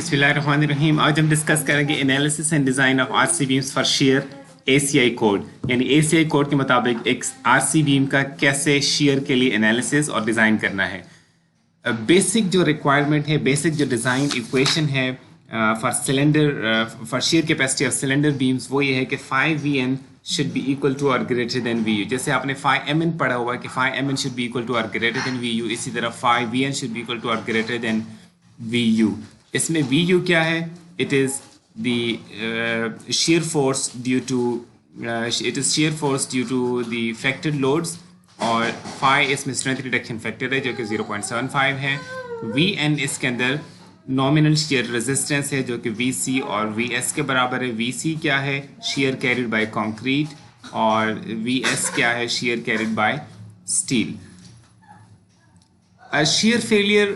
बिस्मिल्लाहिर्रहमानिर्रहीम। आज हम डिस्कस करेंगे analysis and design of RC beams for share ACI code. यानी एसीआई कोड के मुताबिक एक आरसी बीम का कैसे शेयर के लिए एनालिसिस और डिज़ाइन करना है। बेसिक जो रिक्वायरमेंट है, बेसिक जो डिज़ाइन इक्वेशन है for cylinder for shear capacity of cylinder beams, वो ये है कि 5Vn should be equal to और ग्रेटर देन Vu। जैसे आपने 5Mn पढ़ा हुआ है कि 5Mn should be equal to और ग्रेटर देन Vu, इसी तरह 5Vn should be equal to और ग्रेटर देन Vu। इसमें Vu क्या है? It is the shear force due to shear force due to the factored loads, और phi इसमें strength reduction factor है जो कि 0.75 है। Vn इसके अंदर नॉमिनल शेयर रेजिस्टेंस है जो कि Vc और Vs के बराबर है। Vc क्या है? शेयर कैरिड बाय कंक्रीट, और Vs क्या है? Share carried by steel. Share failure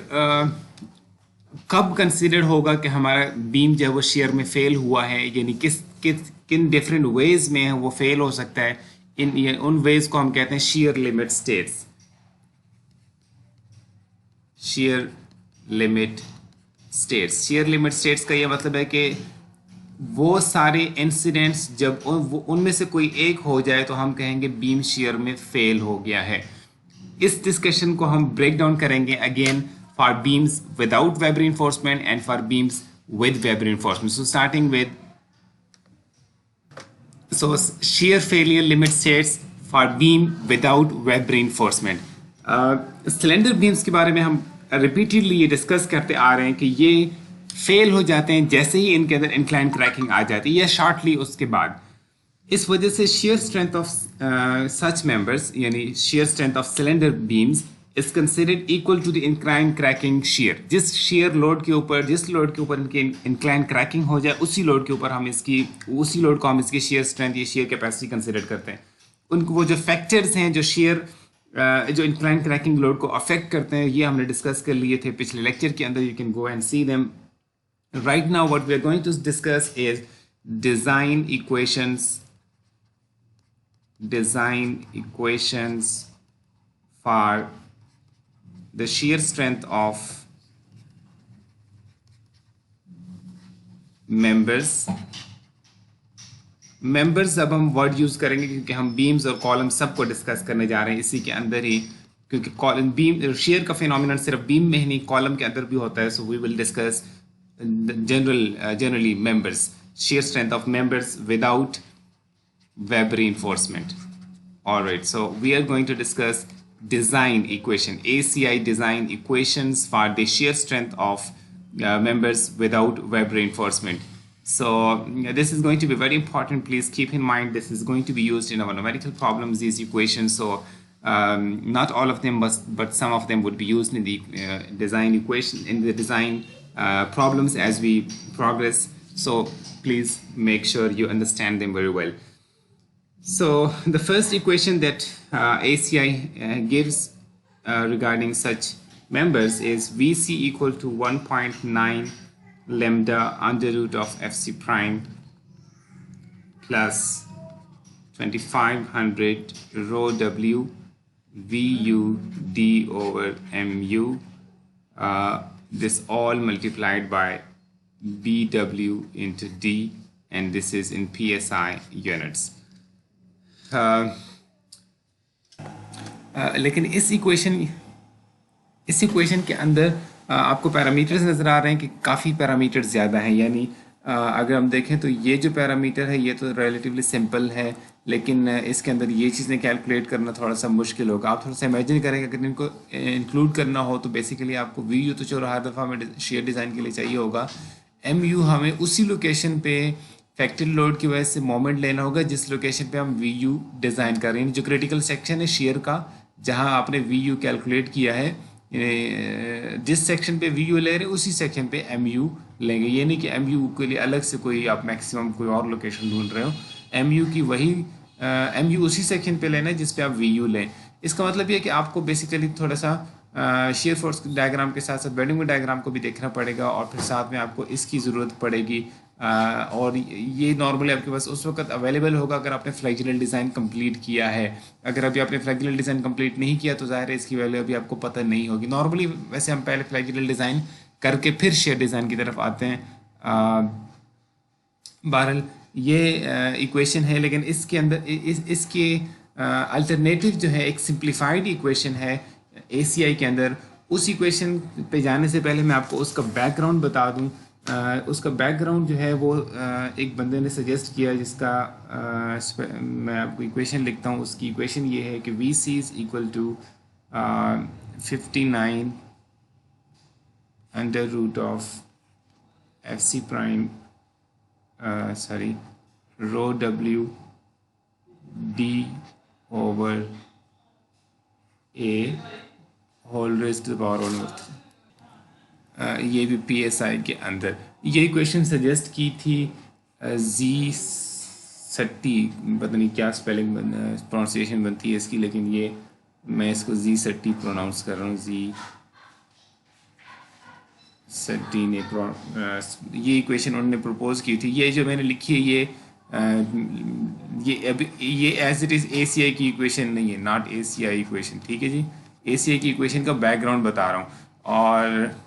कब कंसिडर होगा कि हमारा बीम जो है वो शेयर में फेल हुआ है, यानी किन डिफरेंट वेज में वो फेल हो सकता है। उन वेज को हम कहते हैं share limit states. Share limit states, share limit states का ये मतलब है कि वो सारे इंसिडेंट्स जब उनमें से कोई एक हो जाए तो हम कहेंगे बीम शेयर में फेल हो गया है। इस डिस्कशन को हम ब्रेक डाउन करेंगे again for beams without web reinforcement and for beams with web reinforcement. So starting with shear failure limit states for beam without web reinforcement. Cylinder beams के बारे में हम repeatedly ये डिस्कस करते आ रहे हैं कि ये फेल हो जाते हैं जैसे ही इनके अंदर इंक्लाइन क्रैकिंग आ जाती है या शॉर्टली उसके बाद। इस वजह से shear strength of such members, यानी shear strength of cylinder beams is considered equal to the incline cracking shear। जिस shear लोड के ऊपर इनकी incline cracking हो जाए, उसी लोड के ऊपर उसी लोड को हम इसकी shear strength या shear capacity कंसिडर करते हैं। उनको वो जो फैक्टर्स हैं जो जो incline cracking लोड को अफेक्ट करते हैं, ये हमने डिस्कस कर लिए थे पिछले लेक्चर के अंदर। You can go and see them. Right now what we are going to discuss is design equations for the shear strength of members। अब हम वर्ड यूज करेंगे क्योंकि हम बीम्स और कॉलम सबको डिस्कस करने जा रहे हैं इसी के अंदर ही, क्योंकि कॉलम बीम शेयर का फिनोमिनन सिर्फ बीम में ही नहीं कॉलम के अंदर भी होता है। So we will discuss generally members, shear strength of members without web reinforcement। Alright, so we are going to discuss design equation, ACI design equations for the shear strength of members without web reinforcement. So this is going to be very important. Please keep in mind this is going to be used in our numerical problems, these equations. So not all of them but some of them would be used in the design equation, in the design problems as we progress. So please make sure you understand them very well. So the first equation that ACI gives regarding such members is Vc equal to 1.9 lambda under root of Fc prime plus 2500 rho W Vu d over Mu, this all multiplied by Bw into d, and this is in PSI units। लेकिन इस equation के अंदर आपको parameters नज़र आ रहे हैं कि काफ़ी पैरामीटर्स ज़्यादा हैं। यानी अगर हम देखें तो ये जो पैरामीटर है ये तो रिलेटिवली सिंपल है, लेकिन इसके अंदर ये चीज़ें कैलकुलेट करना थोड़ा सा मुश्किल होगा। आप थोड़ा सा इमेजिन करेंगे अगर इनको इंक्लूड करना हो तो बेसिकली आपको Vu तो चलो हर दफ़ा हमें शेयर डिज़ाइन के लिए चाहिए होगा। Mu हमें उसी लोकेशन पे फैक्टरी लोड की वजह से मोमेंट लेना होगा जिस लोकेशन पे हम Vu डिज़ाइन कर रहे हैं। जो क्रिटिकल सेक्शन है शेयर का, जहां आपने Vu कैलकुलेट किया है, जिस सेक्शन पे Vu ले रहे हैं उसी सेक्शन पे Mu लेंगे। ये नहीं कि Mu के लिए अलग से कोई आप मैक्सिमम कोई और लोकेशन ढूंढ रहे हो। Mu उसी सेक्शन पे लेना है जिस पे आप Vu लें। इसका मतलब ये है कि आपको बेसिकली थोड़ा सा शेयर फोर्स डायग्राम के साथ साथ बेंडिंग डायग्राम को भी देखना पड़ेगा, और फिर साथ में आपको इसकी ज़रूरत पड़ेगी। और ये नॉर्मली आपके पास उस वक्त अवेलेबल होगा अगर आपने फ्लैगेलल डिज़ाइन कंप्लीट किया है। अगर अभी आपने फ्लैगेलल डिज़ाइन कंप्लीट नहीं किया तो ज़ाहिर है इसकी वैल्यू अभी आपको पता नहीं होगी। नॉर्मली वैसे हम पहले फ्लैगेलल डिज़ाइन करके फिर शेयर डिज़ाइन की तरफ आते हैं। बहरहाल ये इक्वेशन है, लेकिन इसके अंदर इसके अल्टरनेटिव जो है एक सिंप्लीफाइड इक्वेशन है ACI के अंदर। उस इक्वेशन पे जाने से पहले मैं आपको उसका बैकग्राउंड बता दूं। उसका बैकग्राउंड जो है वो एक बंदे ने सजेस्ट किया, जिसका मैं आपको इक्वेशन लिखता हूँ। उसकी इक्वेशन ये है कि VC is equal to 59 under root of FC prime rho W D over A whole raised to the power of ये भी PSI के अंदर। ये इक्वेशन सजेस्ट की थी Z30, पता नहीं क्या स्पेलिंग प्रोनाउंसिएशन बनती है इसकी, लेकिन ये मैं इसको Z30 प्रोनाउंस कर रहा हूँ। Z30 ने ये इक्वेशन उन्होंने प्रपोज की थी। ये जो मैंने लिखी है ये एज इट इज़ ACI की इक्वेशन नहीं है, नॉट ACI इक्वेशन, ठीक है जी। ACI की इक्वेशन का बैकग्राउंड बता रहा हूँ। और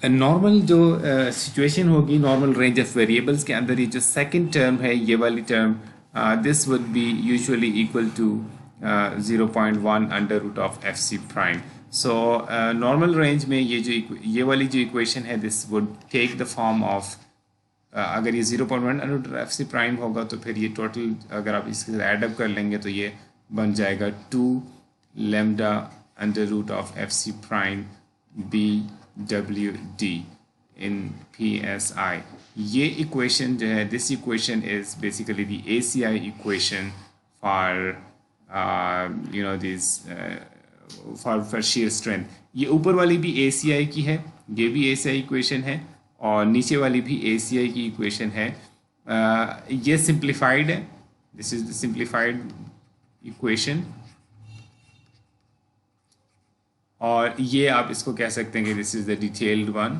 नॉर्मल जो सिचुएशन होगी, नॉर्मल रेंज ऑफ वेरिएबल्स के अंदर ये जो सेकंड टर्म है, ये वाली term, this would be usually equal to 0.1 under root of FC prime. So normal range में ये वाली जो इक्वेशन है, this would take the form of, अगर ये 0.1 under root of FC prime होगा तो फिर ये टोटल अगर आप इसके साथ एडअप कर लेंगे तो ये बन जाएगा 2 lambda under root of FC prime BWD in PSI। ये इक्वेशन जो है, this equation is basically the ACI equation for this for shear strength. ये ऊपर वाली भी ACI की है, ये भी ACI इक्वेशन है, और नीचे वाली भी ACI की इक्वेशन है। ये सिंप्लीफाइड है, this is the simplified equation, और ये आप इसको कह सकते हैं कि this is the detailed one.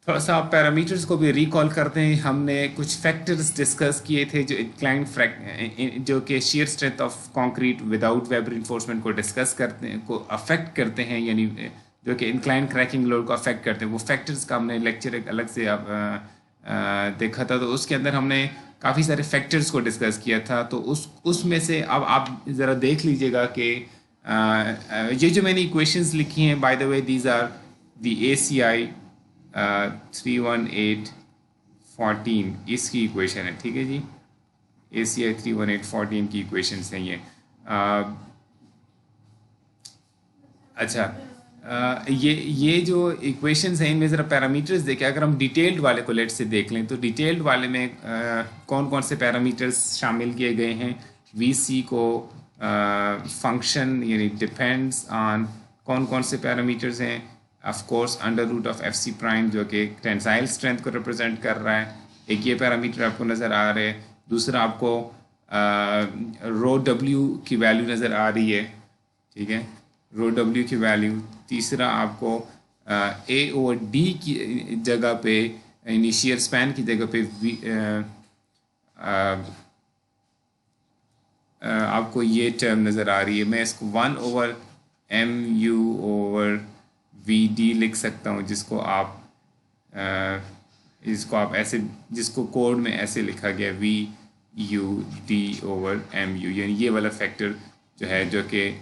थोड़ा सा आप पैरामीटर्स को भी रिकॉल करते हैं। हमने कुछ फैक्टर्स डिस्कस किए थे जो इंक्लाइंड जो कि shear strength of concrete without web reinforcement को डिस्कस करते हैं, को अफेक्ट करते हैं, यानी जो कि इंक्लाइंड क्रैकिंग लोड को अफेक्ट करते हैं। वो फैक्टर्स का हमने लेक्चर एक अलग से देखा था, तो उसके अंदर हमने काफ़ी सारे फैक्टर्स को डिस्कस किया था। तो उसमें से अब आप ज़रा देख लीजिएगा कि ये जो मैंने इक्वेशंस लिखी हैं, by the way these are the ACI 31814 इसकी इक्वेशन है, ठीक है जी। ACI 31814 की इक्वेशंस हैं ये। अच्छा, ये जो इक्वेशंस हैं इनमें ज़रा पैरामीटर्स देखें। अगर हम डिटेल्ड वाले को लेट से देख लें तो डिटेल्ड वाले में कौन कौन से पैरामीटर्स शामिल किए गए हैं। VC को फंक्शन यानी डिपेंड्स ऑन कौन कौन से पैरामीटर्स हैं। Of course under root of FC prime जो कि टेंसाइल स्ट्रेंथ को रिप्रेजेंट कर रहा है, एक ये पैरामीटर आपको नज़र आ रहा है। दूसरा आपको रो W की वैल्यू नज़र आ रही है, ठीक है, रो W की वैल्यू। तीसरा आपको A/D की जगह पे, इनिशियल स्पैन की जगह पे आपको ये टर्म नज़र आ रही है। मैं इसको 1/mu/VD लिख सकता हूँ, जिसको आप ऐसे, जिसको कोड में ऐसे लिखा गया VUD/MU, यानी ये वाला फैक्टर जो है, जो कि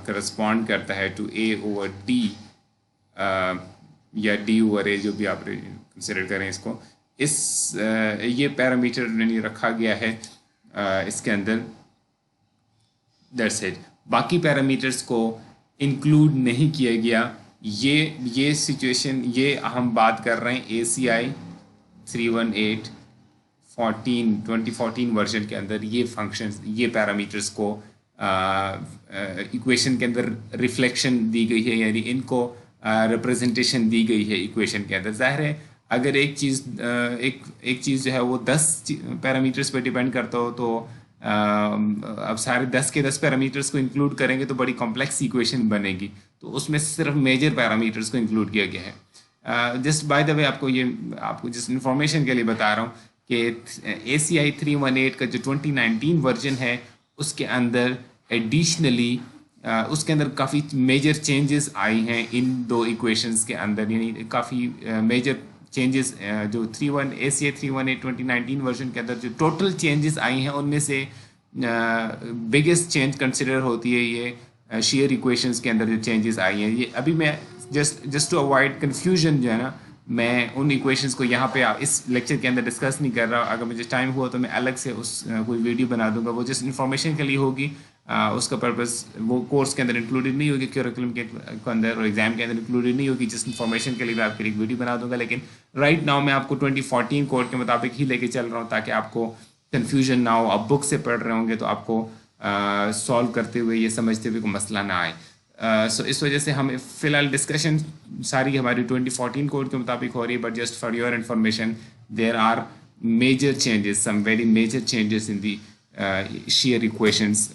करस्पॉन्ड करता है टू A/D या D/A, जो भी आप कंसिडर करें इसको। ये पैरामीटर नहीं रखा गया है इसके अंदर, दैट्स इट। बाकी पैरामीटर्स को इंक्लूड नहीं किया गया। ये सिचुएशन, ये हम बात कर रहे हैं ACI 2014 वर्जन के अंदर। ये फंक्शंस, ये पैरामीटर्स को इक्वेशन के अंदर रिफ्लेक्शन दी गई है, यानी इनको रिप्रेजेंटेशन दी गई है इक्वेशन के अंदर। ज़ाहिर है अगर एक चीज़ जो है वो 10 पैरामीटर्स पे डिपेंड करता हो, तो अब सारे 10 के 10 पैरामीटर्स को इंक्लूड करेंगे तो बड़ी कॉम्प्लेक्स इक्वेशन बनेगी। तो उसमें सिर्फ मेजर पैरामीटर्स को इंक्लूड किया गया है। जस्ट बाय द वे आपको जिस इंफॉर्मेशन के लिए बता रहा हूँ कि ACI 318 का जो 2019 वर्जन है, उसके अंदर एडिशनली उसके अंदर काफ़ी मेजर चेंजेस आई हैं इन दो इक्वेशंस के अंदर, यानी काफ़ी मेजर चेंजेस जो 31 ACI 318 2019 वर्जन के अंदर जो टोटल चेंजेस आई हैं उनमें से बिगेस्ट चेंज कंसिडर होती है ये शेयर इक्वेशंस के अंदर जो चेंजेस आई हैं। ये अभी मैं जस्ट टू अवॉइड कन्फ्यूजन जो है ना, मैं उन इक्वेशंस को यहाँ पे इस लेक्चर के अंदर डिस्कस नहीं कर रहा। अगर मुझे टाइम हुआ तो मैं अलग से उस कोई वीडियो बना दूंगा, वो जस्ट इन्फॉर्मेशन के लिए होगी। उसका पर्पस वो कोर्स के अंदर इंक्लूडेड नहीं होगी, करिकुलम के अंदर और एग्जाम के अंदर इंक्लूडेड नहीं होगी, जस्ट इन्फॉर्मेशन के लिए मैं आपके लिए एक वीडियो बना दूंगा। लेकिन राइट नाउ मैं आपको 2014 कोड के मुताबिक ही लेके चल रहा हूँ ताकि आपको कन्फ्यूजन ना हो। आप बुक से पढ़ रहे होंगे तो आपको सॉल्व करते हुए ये समझते हुए कोई मसला ना आए। सो इस वजह से हम फ़िलहाल डिस्कशन सारी हमारी 2014 कोड के मुताबिक हो रही है, but just for your information there are major changes, some very major changes in the shear equations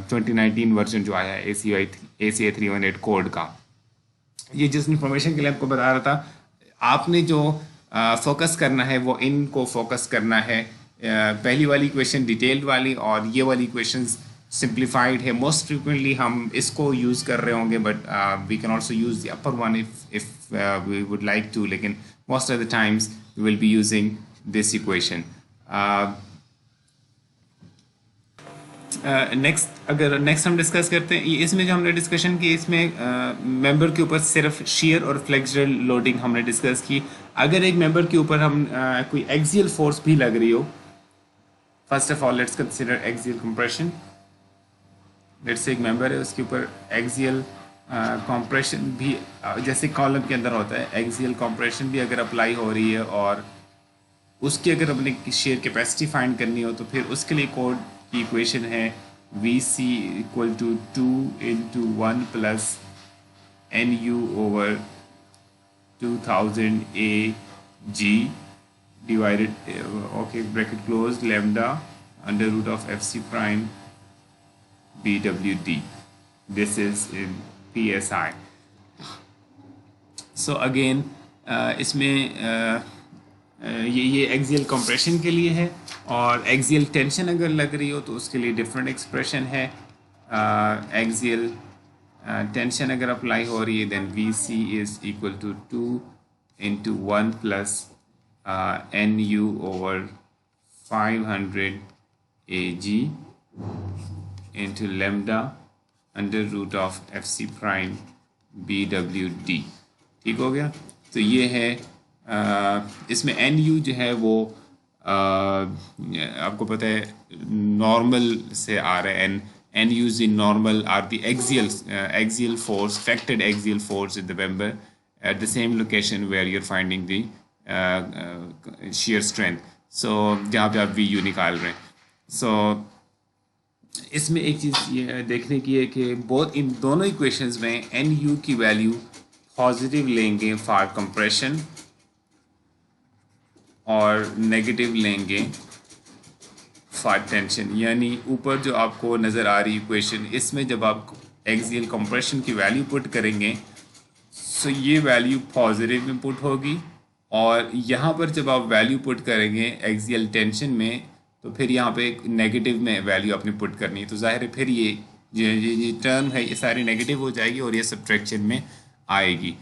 2019 version जो आया है ACI 318 कोड का। ये जिस इन्फॉर्मेशन के लिए आपको बता रहा था, आपने जो फोकस करना है वो इनको फोकस करना है। पहली वाली इक्वेशन डिटेल्ड वाली और ये वाली इक्वेशंस सिंप्लीफाइड है। मोस्ट फ्रिक्वेंटली हम इसको यूज़ कर रहे होंगे, but we can also use the upper one if we would like to, लेकिन most of the times we will be using this equation. Next हम डिस्कस करते हैं। इसमें जो हमने डिस्कशन की, इसमें मेंबर के ऊपर सिर्फ शेयर और फ्लेक्सुरल लोडिंग हमने डिस्कस की। अगर एक मेंबर के ऊपर हम कोई एक्सियल फोर्स भी लग रही हो, first of all let's consider axial compression. Let's say एक मेंबर है, उसके ऊपर एक्सियल कंप्रेशन भी जैसे कॉलम के अंदर होता है, एक्सियल कंप्रेशन भी अगर अप्लाई हो रही है और उसकी अगर अपने शेयर कैपेसिटी फाइंड करनी हो तो फिर उसके लिए कोड की इक्वेशन है VC equal to 2 into 1 plus NU over 2000 AG divided okay bracket closed lambda under root of FC prime BWD. This is in PSI. So again इसमें ये एक्सियल कंप्रेशन के लिए है, और एक्सियल टेंशन अगर लग रही हो तो उसके लिए डिफरेंट एक्सप्रेशन है। एक्सियल टेंशन अगर अप्लाई हो रही है then VC is equal to 2 into 1 plus NU over 500 AG into lambda under root of FC prime BWD। ठीक हो गया। तो ये है इसमें NU जो है वो आपको पता है नॉर्मल से आ रहा है। NU in normal are the axial force, factored axial force in the member at the same location where you're finding the shear strength. So जहाँ पे आप VU निकाल रहे हैं। So इसमें एक चीज़ ये देखने की है कि बहुत इन दोनों इक्वेशंस में NU की वैल्यू पॉजिटिव लेंगे फॉर कंप्रेशन और नेगेटिव लेंगे फॉर टेंशन। यानी ऊपर जो आपको नज़र आ रही इक्वेशन, इसमें जब आप एक्सियल कंप्रेशन की वैल्यू पुट करेंगे तो ये वैल्यू पॉजिटिव में पुट होगी, और यहाँ पर जब आप वैल्यू पुट करेंगे एक्सियल टेंशन में तो फिर यहाँ पे एक नेगेटिव में वैल्यू आपने पुट करनी है। तो जाहिर है फिर ये टर्म है ये सारी नेगेटिव हो जाएगी और ये सब्ट्रैक्शन में आएगी।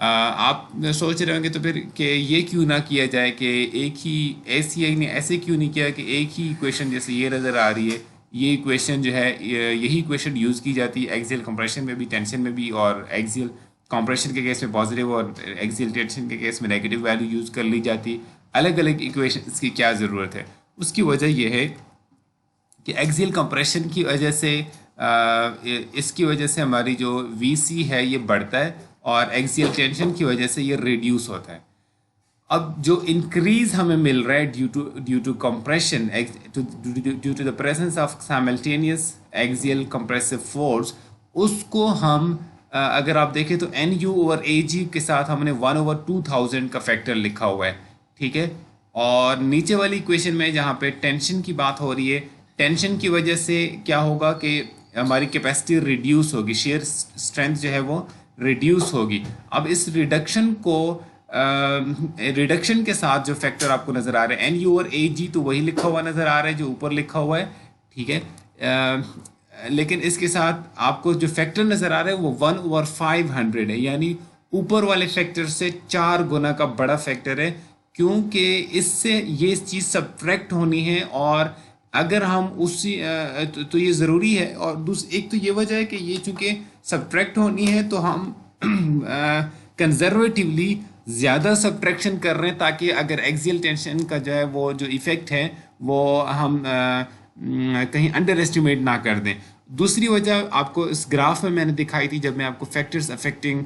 आप सोच रहे होंगे तो फिर कि ये क्यों ना किया जाए कि एक ही ACI ने ऐसे क्यों नहीं किया कि एक ही इक्वेशन जैसे ये नज़र आ रही है, ये इक्वेशन जो है यही इक्वेशन यूज़ की जाती है एक्सियल कंप्रेशन में भी, टेंशन में भी, और एक्सियल कंप्रेशन के केस में पॉजिटिव और एक्सियल टेंशन के केस में नेगेटिव वैल्यू यूज़ कर ली जाती। अलग अलग इक्वेशन की क्या ज़रूरत है? उसकी वजह यह है कि एक्सियल कंप्रेशन की वजह से इसकी वजह से हमारी जो VC है ये बढ़ता है और एक्सियल टेंशन की वजह से ये रिड्यूस होता है। अब जो इंक्रीज हमें मिल रहा है due to compression, due to the presence of simultaneous axial compressive force, उसको हम अगर आप देखें तो NU ओवर AG के साथ हमने 1/2000 का फैक्टर लिखा हुआ है। ठीक है। और नीचे वाली इक्वेशन में जहाँ पे टेंशन की बात हो रही है, टेंशन की वजह से क्या होगा कि हमारी कैपेसिटी रिड्यूस होगी, शेयर स्ट्रेंथ जो है वो रिड्यूस होगी। अब इस रिडक्शन को रिडक्शन के साथ जो फैक्टर आपको नज़र आ रहा है NU और AG, तो वही लिखा हुआ नज़र आ रहा है जो ऊपर लिखा हुआ है। ठीक है। लेकिन इसके साथ आपको जो फैक्टर नज़र आ रहा है वो 1/500 है, यानी ऊपर वाले फैक्टर से 4 गुना का बड़ा फैक्टर है, क्योंकि इससे ये चीज़ सब्ट्रैक्ट होनी है। और अगर हम उसी तो ये ज़रूरी है। और एक तो ये वजह है कि ये चूँकि सब्ट्रैक्ट होनी है तो हम कंजर्वेटिवली ज़्यादा सब्ट्रैक्शन कर रहे हैं, ताकि अगर एक्सियल टेंशन का जो है वो जो इफ़ेक्ट है वो हम कहीं अंडर एस्टिमेट ना कर दें। दूसरी वजह आपको इस ग्राफ में मैंने दिखाई थी, जब मैं आपको फैक्टर्स अफेक्टिंग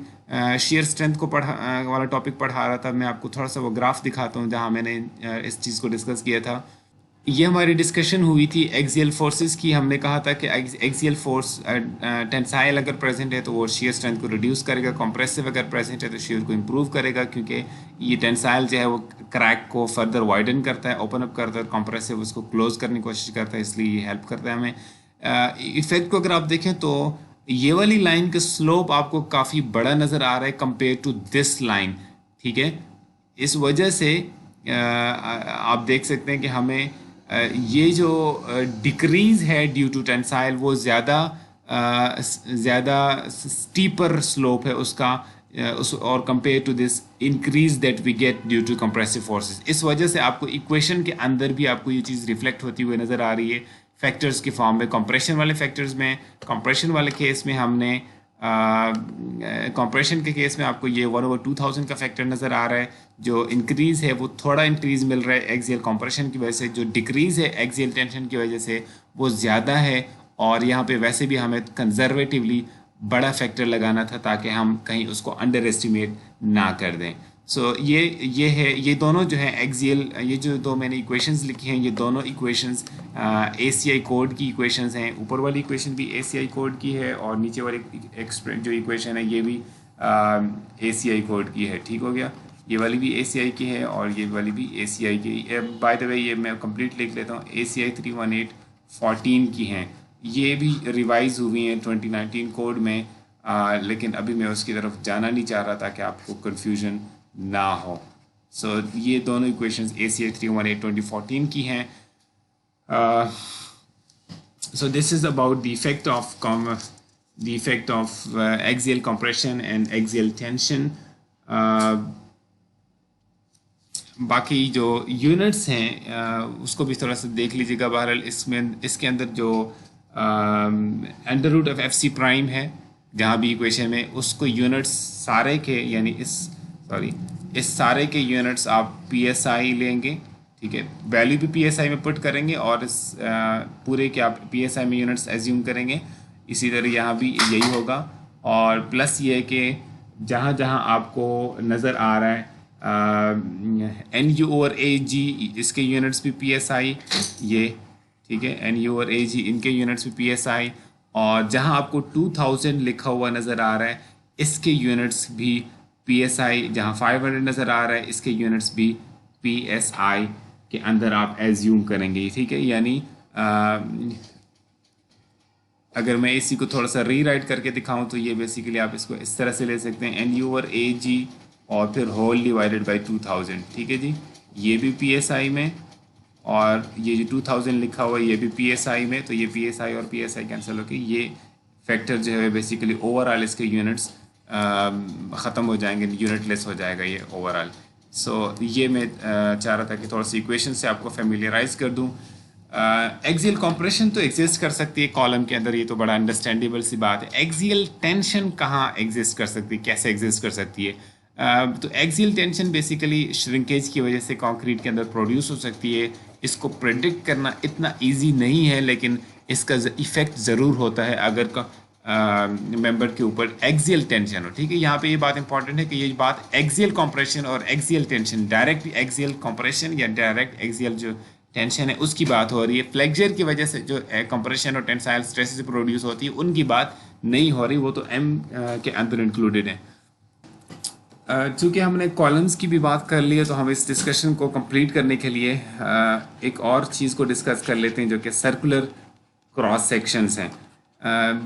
शेयर स्ट्रेंथ को वाला टॉपिक पढ़ा रहा था। मैं आपको थोड़ा सा वो ग्राफ दिखाता हूँ जहाँ मैंने इस चीज़ को डिस्कस किया था। ये हमारी डिस्कशन हुई थी एक्सियल फोर्सेस की। हमने कहा था कि एक्सियल फोर्स टेंसाइल अगर प्रेजेंट है तो वो शेयर स्ट्रेंथ को रिड्यूस करेगा, कंप्रेसिव अगर प्रेजेंट है तो शेयर को इम्प्रूव करेगा, क्योंकि ये टेंसाइल जो है वो क्रैक को फर्दर वाइडन करता है, ओपन अप करता है, कंप्रेसिव उसको क्लोज करने की कोशिश करता है, इसलिए ये हेल्प करता है हमें। इफेक्ट को अगर आप देखें तो ये वाली लाइन का स्लोप आपको काफ़ी बड़ा नज़र आ रहा है कंपेयर टू दिस लाइन, ठीक है। इस वजह से आप देख सकते हैं कि हमें ये जो डिक्रीज़ है ड्यू टू टेंसाइल वो ज़्यादा स्टीपर स्लोप है उसका, और compare to this increase that we get due to compressive forces. इस वजह से आपको इक्वेशन के अंदर भी आपको ये चीज़ रिफ्लेक्ट होती हुई नज़र आ रही है फैक्टर्स के फॉर्म में। कंप्रेशन वाले फैक्टर्स में, कंप्रेशन वाले केस में हमने कंप्रेशन के केस में आपको ये 1/2000 का फैक्टर नज़र आ रहा है। जो इंक्रीज़ है वो थोड़ा इंक्रीज़ मिल रहा है एक्सियल कंप्रेशन की वजह से, जो डिक्रीज़ है एक्सियल टेंशन की वजह से वो ज़्यादा है। और यहाँ पे वैसे भी हमें कंजर्वेटिवली बड़ा फैक्टर लगाना था ताकि हम कहीं उसको अंडर एस्टिमेट ना कर दें। सो ये है, ये दोनों जो है एक्सियल, ये जो दो मैंने इक्वेशंस लिखी हैं ये दोनों इक्वेशंस ACI कोड की इक्वेशंस हैं। ऊपर वाली इक्वेशन भी ACI कोड की है और नीचे वाली जो इक्वेशन है ये भी ACI कोड की है, ठीक हो गया। ये वाली भी ACI की है और ये वाली भी ACI की। बाय द वे ये मैं कंप्लीट लिख लेता हूँ, ACI 31814 की हैं। ये भी रिवाइज हुई हैं 2019 कोड में, लेकिन अभी मैं उसकी तरफ जाना नहीं चाह रहा ताकि आपको कन्फ्यूजन ना हो। सो ये दोनों इक्वेशंस ACI 318 2014 की हैं। So this is about the effect of axial compression and axial tension. बाकी जो यूनिट्स हैं उसको भी थोड़ा सा देख लीजिएगा। बहरहाल इसके अंदर जो under root of FC prime है जहाँ भी इक्वेशन में, उसको यूनिट्स सारे के, यानी इस सारे के यूनिट्स आप PSI लेंगे, ठीक है। वैल्यू भी PSI में पुट करेंगे और इस पूरे के आप PSI में यूनिट्स एज्यूम करेंगे। इसी तरह यहाँ भी यही होगा। और प्लस ये है कि जहाँ जहाँ आपको नज़र आ रहा है NU/AG इसके यूनिट्स भी PSI, ये ठीक है, NU/AG इनके यूनिट्स भी PSI। और जहाँ आपको 2000 लिखा हुआ नज़र आ रहा है इसके यूनिट्स भी PSI, जहाँ 500 नज़र आ रहा है इसके यूनिट्स भी PSI के अंदर आप एज्यूम करेंगे, ठीक है। यानी अगर मैं इसी को थोड़ा सा रीराइट करके दिखाऊं तो ये बेसिकली आप इसको इस तरह से ले सकते हैं, NU/AG और फिर होल डिवाइडेड बाई 2000, ठीक है जी। ये भी PSI में और ये जो 2000 लिखा हुआ है ये भी PSI में, तो ये PSI और PSI कैंसिल होकर ये फैक्टर जो है बेसिकली ओवरऑल इसके यूनिट्स ख़त्म हो जाएंगे, यूनिटलेस हो जाएगा ये ओवरऑल। सो ये मैं चाह रहा था कि थोड़ा सा इक्वेशन से आपको फेमिलियराइज कर दूँ। एक्सियल कंप्रेशन तो एग्जिस्ट कर सकती है कॉलम के अंदर, ये तो बड़ा अंडरस्टैंडेबल सी बात है। एक्सियल टेंशन कहाँ एग्जिस्ट कर सकती है, कैसे एग्जिस्ट कर सकती है? तो एक्सियल टेंशन बेसिकली श्रिंकेज की वजह से कंक्रीट के अंदर प्रोड्यूस हो सकती है। इसको प्रेडिक्ट करना इतना इजी नहीं है, लेकिन इसका इफ़ेक्ट ज़रूर होता है अगर मेंबर के ऊपर एक्सियल टेंशन हो, ठीक है। यहाँ पे ये बात इंपॉर्टेंट है कि ये बात एक्सियल कंप्रेशन और axial tension, direct axial compression या डायरेक्ट एक्सियल जो टेंशन है उसकी बात हो रही है। फ्लेक्चर की वजह से जो कंप्रेशन और टेंसाइल स्ट्रेस प्रोड्यूस होती है उनकी बात नहीं हो रही, वो तो M के अंदर इंक्लूडेड है। चूँकि हमने कॉलम्स की भी बात कर ली है तो हम इस डिस्कशन को कंप्लीट करने के लिए एक और चीज़ को डिस्कस कर लेते हैं जो कि सर्कुलर क्रॉस सेक्शंस हैं।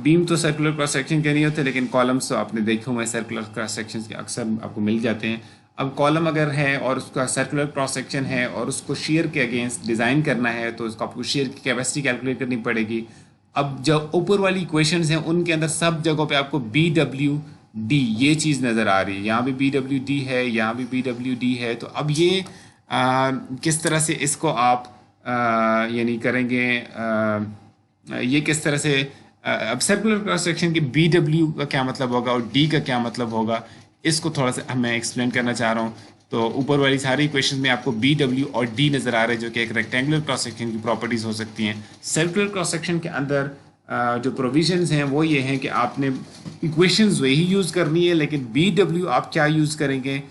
बीम तो सर्कुलर क्रॉस सेक्शन के नहीं होते, लेकिन कॉलम्स तो आपने देखे हुए सर्कुलर क्रॉस सेक्शंस के अक्सर आपको मिल जाते हैं। अब कॉलम अगर है और उसका सर्कुलर क्रॉस सेक्शन है और उसको शेयर के अगेंस्ट डिज़ाइन करना है तो उसको आपको शेयर की कैपेसिटी कैलकुलेट करनी पड़ेगी। अब जो ऊपर वाली इक्वेशंस हैं उनके अंदर सब जगहों पे आपको बी डब्ल्यू डी ये चीज़ नज़र आ रही है, यहाँ भी बी डब्ल्यू डी है, यहाँ भी बी डब्ल्यू डी है। तो अब ये किस तरह से इसको आप यानी करेंगे, ये किस तरह से अब सर्कुलर क्रॉस सेक्शन के बी डब्ल्यू का क्या मतलब होगा और डी का क्या मतलब होगा, इसको थोड़ा सा मैं एक्सप्लेन करना चाह रहा हूँ। तो ऊपर वाली सारी इक्वेशन में आपको बी डब्ल्यू और डी नज़र आ रहे हैं जो कि एक रेक्टेंगुलर क्रॉस सेक्शन की प्रॉपर्टीज़ हो सकती हैं। सर्कुलर क्रॉस सेक्शन के अंदर जो प्रोविजंस हैं वो ये हैं कि आपने इक्वेशंस वही यूज़ करनी है, लेकिन बी डब्ल्यू आप क्या यूज़ करेंगे,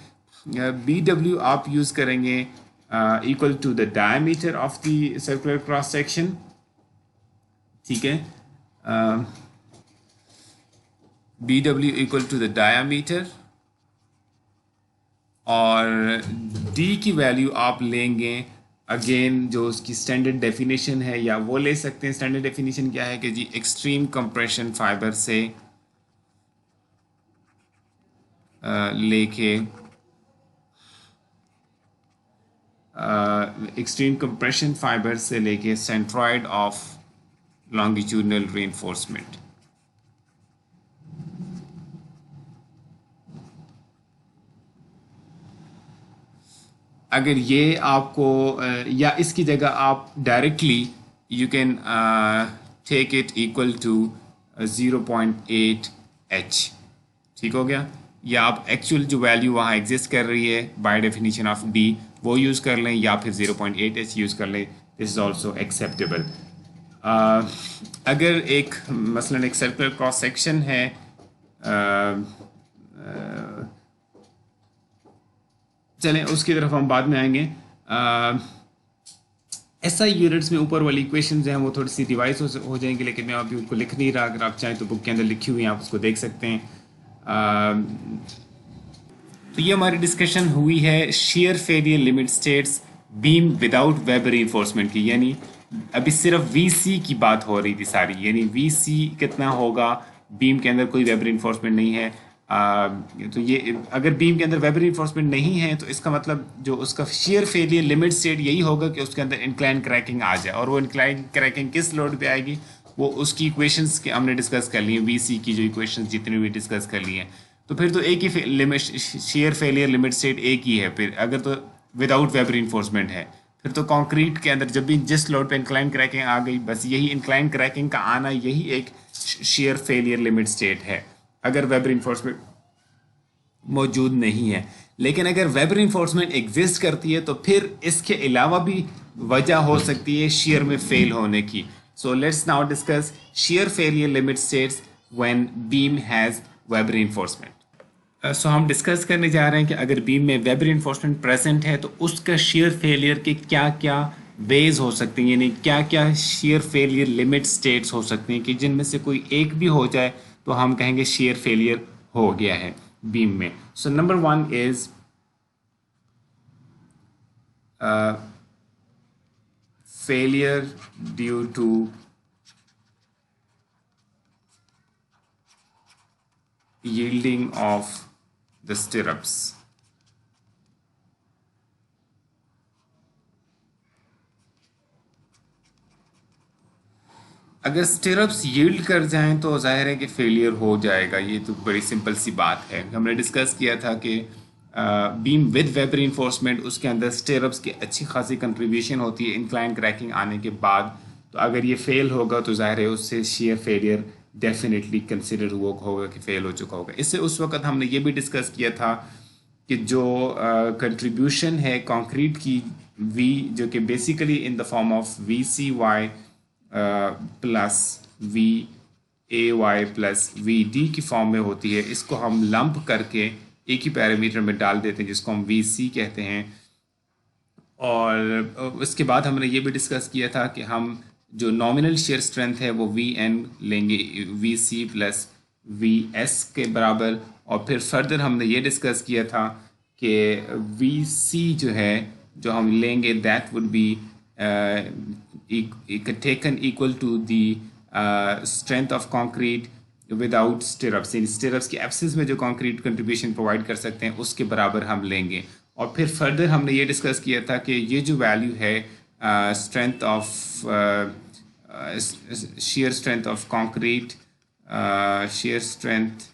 बी डब्ल्यू आप यूज़ करेंगे equal to the diameter of the circular cross section, ठीक है। B W equal to the diameter और डी की वैल्यू आप लेंगे अगेन जो उसकी स्टैंडर्ड डेफिनेशन है, या वो ले सकते हैं। स्टैंडर्ड डेफिनेशन क्या है कि जी एक्सट्रीम कंप्रेशन फाइबर से लेके एक्सट्रीम कंप्रेशन फाइबर से लेके सेंट्रॉइड ऑफ लॉन्गिट्यूडनल रीइंफोर्समेंट। अगर ये आपको या इसकी जगह आप directly you can take it equal to 0.8 h, ठीक हो गया। या आप एक्चुअल जो वैल्यू वहाँ एग्जिस्ट कर रही है बाय डेफिनेशन ऑफ डी वो यूज़ कर लें, या फिर 0.8 h यूज़ कर लें, दिस इज़ ऑल्सो एक्सेप्टेबल। अगर एक मसलन एक सर्कुलर क्रॉस सेक्शन है, चलें उसकी तरफ हम बाद में आएंगे। ऐसा यूनिट्स में ऊपर वाली इक्वेशंस हैं वो थोड़ी सी रिवाइज हो जाएंगी, लेकिन मैं अभी उनको लिख नहीं रहा। अगर आप चाहें तो बुक के अंदर लिखी हुई हैं, आप उसको देख सकते हैं। तो ये हमारी डिस्कशन हुई है share failure limit states beam without weber reinforcement की, यानी अभी सिर्फ वीसी की बात हो रही थी सारी, यानी वीसी कितना होगा बीम के अंदर कोई वेबर रीइंफोर्समेंट नहीं है। तो ये अगर बीम के अंदर वेबर रीइंफोर्समेंट नहीं है तो इसका मतलब जो उसका शेयर फेलियर लिमिट स्टेट यही होगा कि उसके अंदर इंक्लाइन क्रैकिंग आ जाए। और वो इंक्लाइन क्रैकिंग किस लोड पे आएगी, वो उसकी इक्वेशंस के हमने डिस्कस कर ली है, वीसी की जो इक्वेशंस जितनी भी डिस्कस कर ली हैं। तो फिर तो एक ही limit shear failure limit state एक ही है। फिर अगर तो विदाउट वेबर रीइंफोर्समेंट है, फिर तो कंक्रीट के अंदर जब भी जिस लोड पे इंक्लाइन क्रैकिंग आ गई, बस यही इंक्लाइन क्रैकिंग का आना यही एक शेयर फेलियर लिमिट स्टेट है अगर वेबर रीइंफोर्समेंट मौजूद नहीं है। लेकिन अगर वेबर रीइंफोर्समेंट एग्जिस्ट करती है तो फिर इसके अलावा भी वजह हो सकती है शेयर में फेल होने की। So let's now discuss shear failure limit states when beam has web reinforcement. So हम डिस्कस करने जा रहे हैं कि अगर बीम में वेबर रीइंफोर्समेंट प्रेजेंट है तो उसका शेयर फेलियर के क्या क्या वेज हो सकती हैं, यानी क्या क्या शेयर फेलियर लिमिट स्टेट्स हो सकती हैं कि जिनमें से कोई एक भी हो जाए तो हम कहेंगे शेयर फेलियर हो गया है बीम में। So number 1 is failure due to yielding of the stirrups। अगर स्टिरप्स यील्ड कर जाएं तो जाहिर है कि फेलियर हो जाएगा। ये तो बड़ी सिंपल सी बात है। हमने डिस्कस किया था कि बीम विद वेबर रीइंफोर्समेंट उसके अंदर स्टिरप्स की अच्छी खासी कंट्रीब्यूशन होती है इंक्लाइन क्रैकिंग आने के बाद। तो अगर ये फेल होगा तो जाहिर है उससे शेयर फेलियर डेफिनेटली कंसिडर हुआ होगा कि फेल हो चुका होगा। इससे उस वक्त हमने ये भी डिस्कस किया था कि जो कंट्रीब्यूशन है कंक्रीट की वी, जो कि basically in the form of V C Y plus V A Y plus V D की फॉर्म में होती है, इसको हम लंप करके एक ही पैरामीटर में डाल देते हैं जिसको हम वी सी कहते हैं। और उसके बाद हमने ये भी डिस्कस किया था कि हम जो नॉमिनल शेयर स्ट्रेंथ है वो वी एन लेंगे V C plus V S के बराबर। और फिर फर्दर हमने ये डिस्कस किया था कि वी सी जो है जो हम लेंगे that would be taken equal to the strength of concrete without stirrups, इन स्टिरप्स की एब्सेंस में जो कंक्रीट कंट्रीब्यूशन प्रोवाइड कर सकते हैं उसके बराबर हम लेंगे। और फिर फर्दर हमने ये डिस्कस किया था कि ये जो वैल्यू है strength of shear strength of concrete, shear strength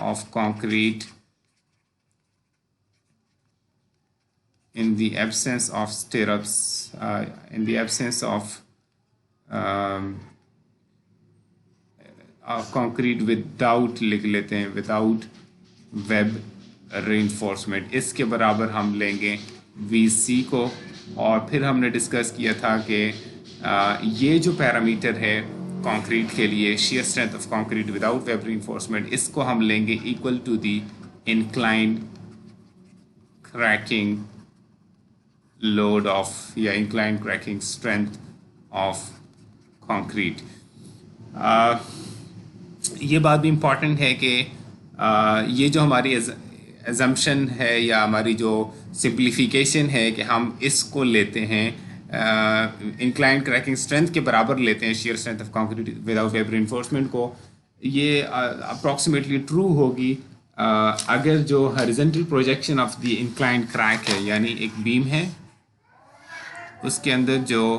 of concrete in the absence of stirrups, in the absence of concrete without, लिख लेते हैं, without web reinforcement, इसके बराबर हम लेंगे VC को। और फिर हमने डिस्कस किया था कि ये जो पैरामीटर है कंक्रीट के लिए, shear strength of concrete without web reinforcement, इसको हम लेंगे equal to the inclined cracking load of या inclined cracking strength of concrete। ये बात भी इम्पॉर्टेंट है कि ये जो हमारी एजम्पशन है या हमारी जो सिंप्लीफिकेशन है कि हम इसको लेते हैं इंक्लाइन क्रैकिंग स्ट्रेंथ के बराबर लेते हैं shear strength of concrete without web reinforcement को, ये अप्रॉक्सीमेटली ट्रू होगी अगर जो horizontal projection of the inclined crack है, यानी एक बीम है उसके अंदर जो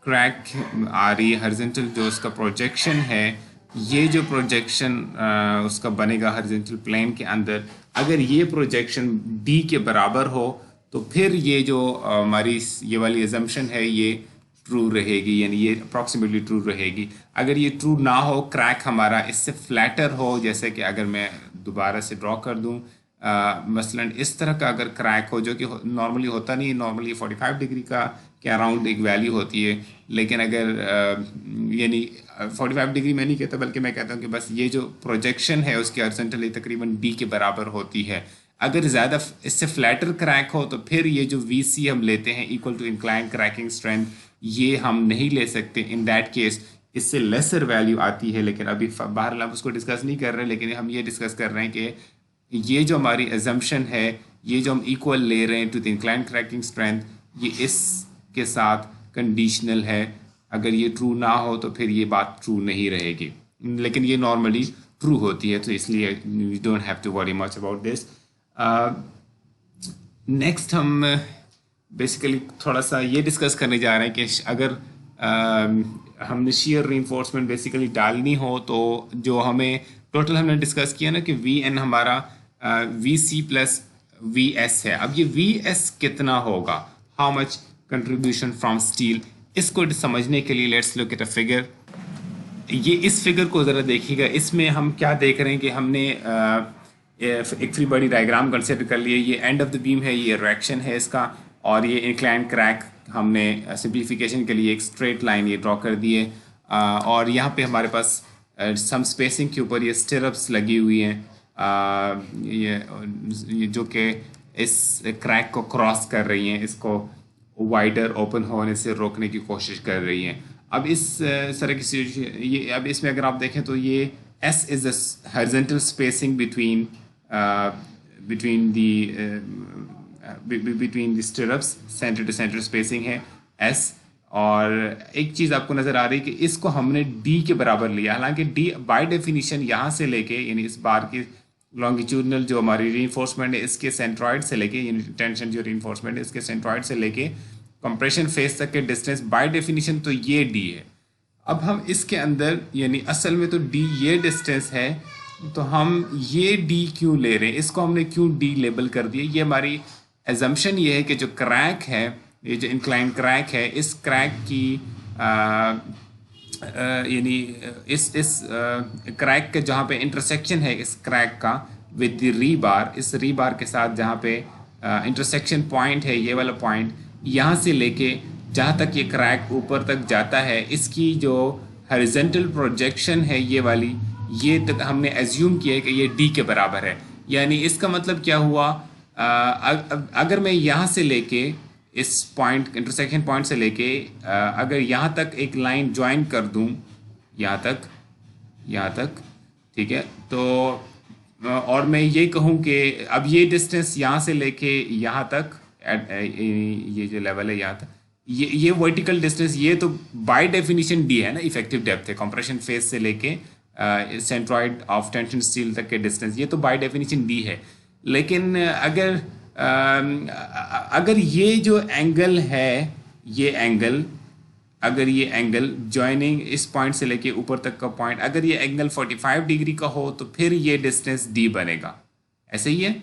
क्रैक आ रही है हॉरिजॉन्टल, जो उसका प्रोजेक्शन है, ये जो प्रोजेक्शन उसका बनेगा हॉरिजॉन्टल प्लेन के अंदर, अगर ये प्रोजेक्शन डी के बराबर हो तो फिर ये जो हमारी ये वाली एजम्पशन है ये ट्रू रहेगी, यानी ये अप्रॉक्सीमेटली ट्रू रहेगी। अगर ये ट्रू ना हो, क्रैक हमारा इससे फ्लैटर हो, जैसे कि अगर मैं दोबारा से ड्रॉ कर दूं, मसलन इस तरह का अगर क्रैक हो, जो कि नॉर्मली होता नहीं है, नॉर्मली 45 डिग्री का के अराउंड एक वैल्यू होती है, लेकिन अगर यानी 45 डिग्री मैं नहीं कहता, बल्कि मैं कहता हूँ कि बस ये जो प्रोजेक्शन है उसकी हॉरिजॉन्टली तकरीबन डी के बराबर होती है। अगर ज़्यादा इससे फ्लैटर क्रैक हो तो फिर ये जो VC हम लेते हैं equal to incline cracking strength, ये हम नहीं ले सकते। इन दैट केस इससे लेसर वैल्यू आती है, लेकिन अभी बहरहाल हम उसको डिस्कस नहीं कर रहे, लेकिन हम ये डिस्कस कर रहे हैं कि ये जो हमारी एजम्पशन है, ये जो हम इक्वल ले रहे हैं to the incline cracking strength, ये इसके साथ कंडीशनल है। अगर ये ट्रू ना हो तो फिर ये बात ट्रू नहीं रहेगी, लेकिन ये नॉर्मली ट्रू होती है, तो इसलिए you don't have to worry much about this. Next हम बेसिकली थोड़ा सा ये डिस्कस करने जा रहे हैं कि अगर हमने shear reinforcement बेसिकली डालनी हो तो जो हमें टोटल हमने डिस्कस किया ना कि VN हमारा VC प्लस VS है। अब ये VS कितना होगा, how much contribution from steel, इसको समझने के लिए let's look at a figure. ये इस फिगर को ज़रा देखिएगा, इसमें हम क्या देख रहे हैं कि हमने एक फ्री बॉडी डायग्राम कंसिडर कर लिए। ये एंड ऑफ द बीम है, ये रिएक्शन है इसका, और ये इंक्लाइन क्रैक हमने सिंप्लीफिकेशन के लिए एक स्ट्रेट लाइन ये ड्रॉ कर दी है, और यहाँ पे हमारे पास सम स्पेसिंग के ऊपर ये स्टिरप्स लगी हुई हैं, ये जो कि इस क्रैक को क्रॉस कर रही हैं, इसको वाइडर ओपन होने से रोकने की कोशिश कर रही हैं। अब इस तरह की ये, अब इसमें अगर आप देखें तो ये S is the horizontal spacing between the stirrups, centre to centre spacing है S। और एक चीज़ आपको नज़र आ रही है कि इसको हमने D के बराबर लिया, हालांकि D बाय डेफिनेशन यहाँ से लेके, यानी इस बार की लॉन्गिट्यूडनल जो हमारी रीइंफोर्समेंट है इसके सेंट्रॉइड से लेके, यानी टेंशन जो रीइंफोर्समेंट है इसके सेंट्रॉइड से लेके कंप्रेशन फेस तक के डिस्टेंस बाय डेफिनेशन तो ये D है। अब हम इसके अंदर, यानी असल में तो D ये डिस्टेंस है, तो हम ये D क्यों ले रहे हैं, इसको हमने क्यों D लेबल कर दिया। ये हमारी एजम्पशन ये है कि जो क्रैक है, ये जो इंक्लाइन क्रैक है, इस क्रैक की यानी इस क्रैक के जहाँ पे इंटरसेक्शन है इस क्रैक का विद द रीबार, इस रीबार के साथ जहाँ पे इंटरसेक्शन पॉइंट है, ये वाला पॉइंट, यहाँ से लेके जहाँ तक ये क्रैक ऊपर तक जाता है, इसकी जो हॉरिजॉन्टल प्रोजेक्शन है ये वाली, ये तक हमने एज्यूम किया है कि ये D के बराबर है। यानी इसका मतलब क्या हुआ, अगर मैं यहाँ से लेके इस पॉइंट, इंटरसेक्शन पॉइंट से लेके अगर यहाँ तक एक लाइन ज्वाइन कर दूँ, यहाँ तक, ठीक है, तो और मैं ये कहूँ कि अब ये डिस्टेंस यहाँ से लेके यहाँ तक, ये जो लेवल है यहाँ तक, ये वर्टिकल डिस्टेंस, ये तो बाय डेफिनेशन D है ना, इफेक्टिव डेप्थ है कंप्रेशन फेस से लेके सेंट्रॉइड ऑफ टेंशन स्टील तक के डिस्टेंस, ये तो बाय डेफिनेशन D है। लेकिन अगर ये जो एंगल है, ये एंगल अगर ये एंगल जॉइनिंग इस पॉइंट से लेके ऊपर तक का पॉइंट, अगर ये एंगल 45 डिग्री का हो तो फिर ये डिस्टेंस डी बनेगा, ऐसे ही है।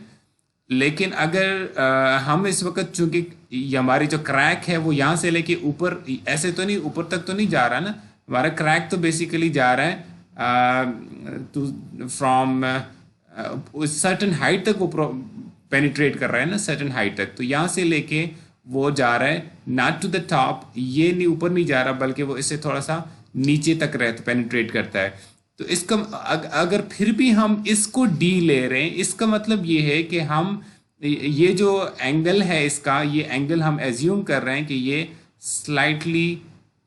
लेकिन अगर हम इस वक्त चूंकि हमारी जो क्रैक है वो यहाँ से लेके ऊपर, ऐसे तो नहीं ऊपर तक तो नहीं जा रहा ना, हमारा क्रैक तो बेसिकली जा रहा है टू फ्रॉम सर्टन हाइट तक, वो पेनिट्रेट कर रहा है ना सर्टन हाइट तक, तो यहाँ से लेके वो जा रहा है नॉट टू द टॉप, ये नहीं ऊपर नहीं जा रहा बल्कि वो इससे थोड़ा सा नीचे तक रहता, पेनिट्रेट करता है। तो इसका अगर फिर भी हम इसको डी ले रहे हैं, इसका मतलब ये है कि हम ये जो एंगल है इसका, ये एंगल हम एज्यूम कर रहे हैं कि ये स्लाइटली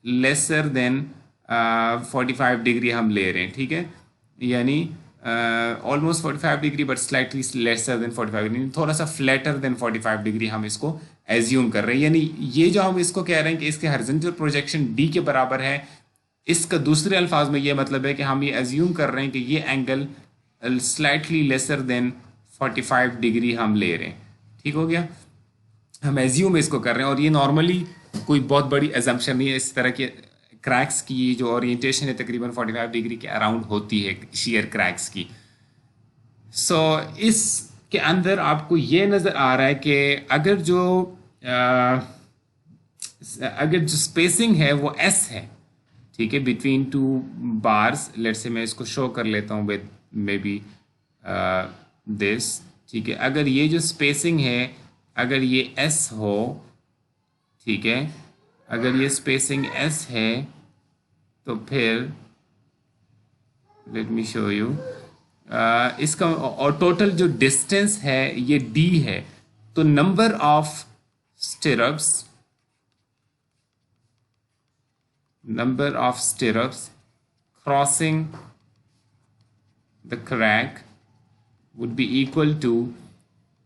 लेसर देन 45 डिग्री हम ले रहे हैं, ठीक है, यानी almost 45 degree but slightly lesser than 45 degree, थोड़ा सा फ्लैटर देन 45 डिग्री हम इसको एज्यूम कर रहे हैं। यानी ये जो हम इसको कह रहे हैं कि इसके हॉरिजॉन्टल प्रोजेक्शन डी के बराबर है, इसका दूसरे अल्फाज में ये मतलब है कि हम ये एज्यूम कर रहे हैं कि ये angle slightly lesser than 45 degree हम ले रहे हैं, ठीक हो गया। हम एज्यूम इसको कर रहे हैं, और ये नॉर्मली कोई बहुत बड़ी एजम्पशन नहीं है। इस तरह के क्रैक्स की जो ओरिएंटेशन है तकरीबन 45 डिग्री के अराउंड होती है शियर क्रैक्स की। सो इसके अंदर आपको ये नज़र आ रहा है कि अगर जो स्पेसिंग है वो एस है, ठीक है, बिटवीन टू बार्स, लेट से मैं इसको शो कर लेता हूँ विद मे बी दिस, ठीक है, अगर ये जो स्पेसिंग है अगर ये एस हो, ठीक है, अगर ये स्पेसिंग एस है तो फिर लेट मी शो यू इसका, और टोटल जो डिस्टेंस है ये डी है, तो number of stirrups crossing the crack would be equal to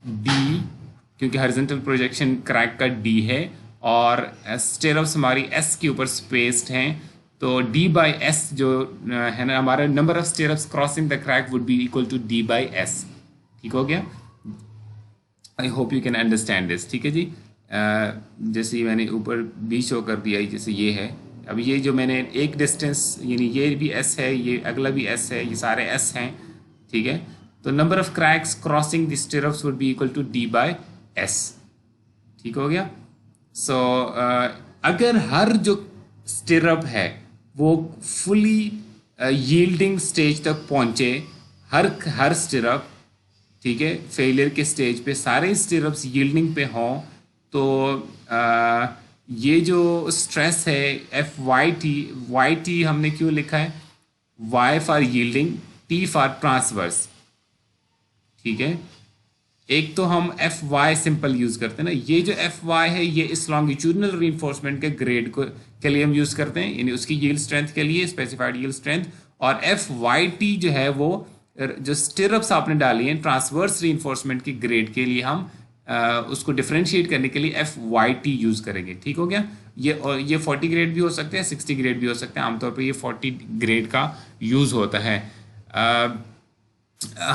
D, क्योंकि हॉरिजॉन्टल प्रोजेक्शन क्रैक का डी है और स्टिरप्स हमारी एस के ऊपर स्पेस्ड हैं, तो डी बाई एस जो है ना, हमारा number of stirrups crossing the crack would be equal to D by S, ठीक हो गया। I hope you can understand this, ठीक है जी। जैसे मैंने ऊपर भी शो कर दिया, जैसे ये है, अब ये जो मैंने एक डिस्टेंस, यानी ये भी एस है, ये अगला भी एस है, ये सारे एस हैं, ठीक है, तो number of cracks crossing the stirrups would be equal to D by S, ठीक हो गया। सो अगर हर जो स्टिरप है वो फुली यील्डिंग स्टेज तक पहुंचे, हर स्टिरप, ठीक है, फेलियर के स्टेज पे सारे स्टिरप्स यील्डिंग पे हों, तो ये जो स्ट्रेस है एफ वाई टी हमने क्यों लिखा है, Y for yielding, T for transverse, ठीक है। एक तो हम एफ वाई सिंपल यूज करते हैं ना, ये जो एफ वाई है ये इस लॉन्गिट्यूडनल रीइंफोर्समेंट के ग्रेड के लिए हम यूज करते हैं, यानी उसकी यील्ड स्ट्रेंथ के लिए, स्पेसिफाइड यील्ड स्ट्रेंथ। और एफ वाई टी जो है वो जो स्टिरप्स आपने डाली हैं ट्रांसवर्स रीइंफोर्समेंट की ग्रेड के लिए हम उसको डिफरेंशिएट करने के लिए एफ वाई टी यूज करेंगे, ठीक हो गया। ये 40 ग्रेड भी हो सकते हैं, 60 ग्रेड भी हो सकते हैं, आमतौर पर ये 40 ग्रेड का यूज होता है।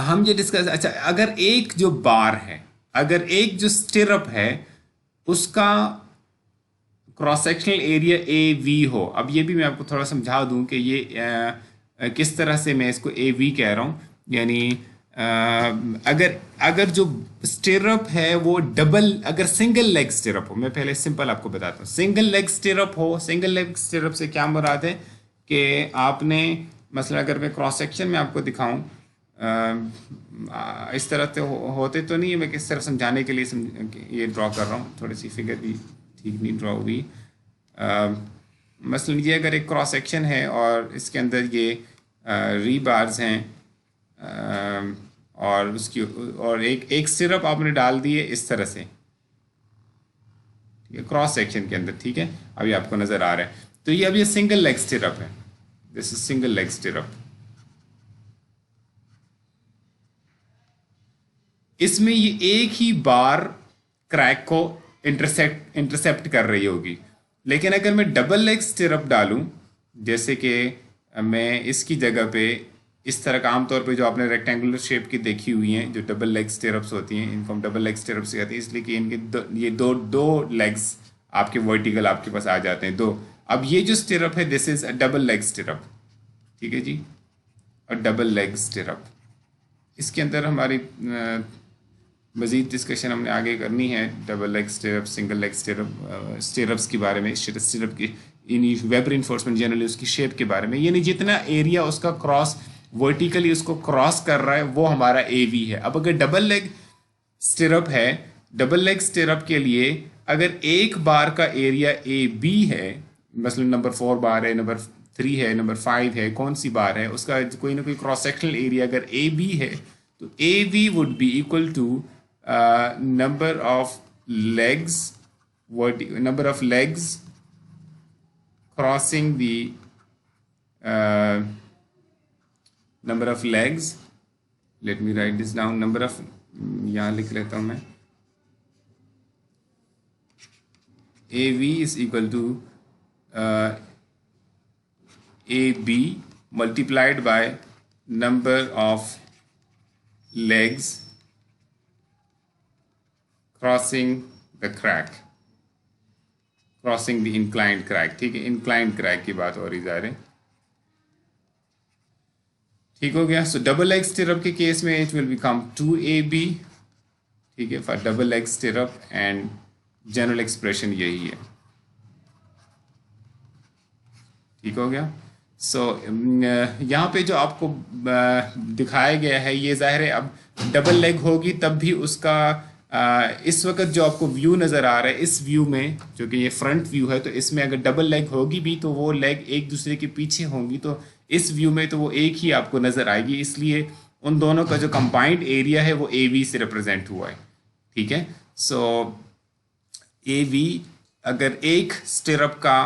हम ये डिस्कस, अच्छा, अगर एक जो बार है, अगर एक जो स्टिरअप है उसका cross sectional area A V हो, अब ये भी मैं आपको थोड़ा समझा दूं कि ये किस तरह से मैं इसको ए वी कह रहा हूँ, यानी अगर जो स्टिरअप है वो डबल, अगर सिंगल लेग स्टिरअप हो, मैं पहले सिंपल आपको बताता हूँ, सिंगल लेग स्टिरअप हो, सिंगल लेग स्टिरअप से क्या मुराद है कि आपने मसला, अगर मैं क्रॉस सेक्शन में आपको दिखाऊं, इस तरह से होते तो नहीं है, मैं किस तरह समझाने के लिए ये ड्रॉ कर रहा हूँ, थोड़ी सी फिगर भी ठीक नहीं ड्रॉ हुई। मसलन ये अगर एक क्रॉस सेक्शन है और इसके अंदर ये रीबार्स हैं और उसकी और एक स्टिरअप आपने डाल दी है इस तरह से, ठीक है, क्रॉस सेक्शन के अंदर, ठीक है, अभी आपको नज़र आ रहा है, तो ये अब ये सिंगल लेग स्टिरअप है, this is single leg stirrup. इसमें ये एक ही बार क्रैक को इंटरसेप्ट कर रही होगी, लेकिन अगर मैं डबल लेग स्टिरअप डालूं, जैसे कि मैं इसकी जगह पे इस तरह का, आमतौर पे जो आपने रेक्टेंगुलर शेप की देखी हुई हैं जो डबल लेग स्टिरअप्स होती हैं, इनको हम डबल लेग स्टिरअप्स कहते हैं, इसलिए कि इनके ये दो लेग्स आपके वर्टिकल आपके पास आ जाते हैं, दो अब ये जो स्टिरअप है this is a double leg stirrup, ठीक है जी, और डबल लेग स्टिरअप। इसके अंदर हमारी मज़ीद डिस्कशन हमने आगे करनी है double leg stirrup, single leg stirrup, stirrups के बारे में, स्टिरअप की इन वेब रिइंफोर्समेंट जनरली उसकी शेप के बारे में, यानी जितना एरिया उसका क्रॉस वर्टिकली उसको क्रॉस कर रहा है वो हमारा ए वी है। अब अगर डबल लेग स्टिरअप है, डबल लेग स्टिरअप के लिए अगर एक बार का एरिया ए बी है, मसलन नंबर 4 बार है, नंबर 3 है, नंबर 5 है, कौन सी बार है, उसका कोई ना कोई क्रॉस सेक्शनल एरिया अगर ए बी है तो A V would be equal to number of legs number of legs crossing the number of legs, let me write this down, number of, यहाँ लिख लेता हूँ मैं, AV is equal to AB multiplied by number of legs crossing the crack, crossing the inclined crack, ठीक है, inclined crack की बात हो रही जा रही, ठीक हो गया। सो डबल लेग स्टिरअप के केस में इट विल बिकम 2AB, ठीक है, for double leg stirrup, and general expression यही है, ठीक हो गया। सो यहाँ पे जो आपको दिखाया गया है ये जाहिर है अब डबल लेग होगी तब भी उसका इस वक्त जो आपको व्यू नज़र आ रहा है, इस व्यू में जो कि ये फ्रंट व्यू है, तो इसमें अगर डबल लेग होगी भी तो वो लेग एक दूसरे के पीछे होंगी, तो इस व्यू में तो वो एक ही आपको नज़र आएगी, इसलिए उन दोनों का जो कंबाइंड एरिया है वो ए वी से रिप्रेजेंट हुआ है, ठीक है। सो ए वी अगर एक स्टिरअप का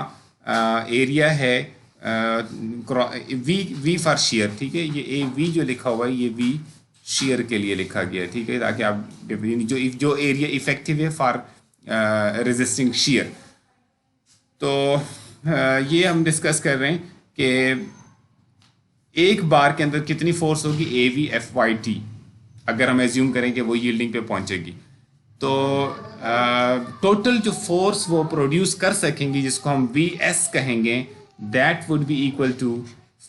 एरिया है वी फॉर शेयर, ठीक है, ये ए वी जो लिखा हुआ है ये वी शेयर के लिए लिखा गया है, ठीक है, ताकि आप जो एरिया इफेक्टिव है फॉर रेजिस्टिंग शेयर। तो ये हम डिस्कस कर रहे हैं कि एक बार के अंदर कितनी फोर्स होगी A V F Y T, अगर हम एज्यूम करें कि वो यील्डिंग पे पहुंचेगी, तो टोटल जो फोर्स वो प्रोड्यूस कर सकेंगी जिसको हम वी एस कहेंगे, that would be equal to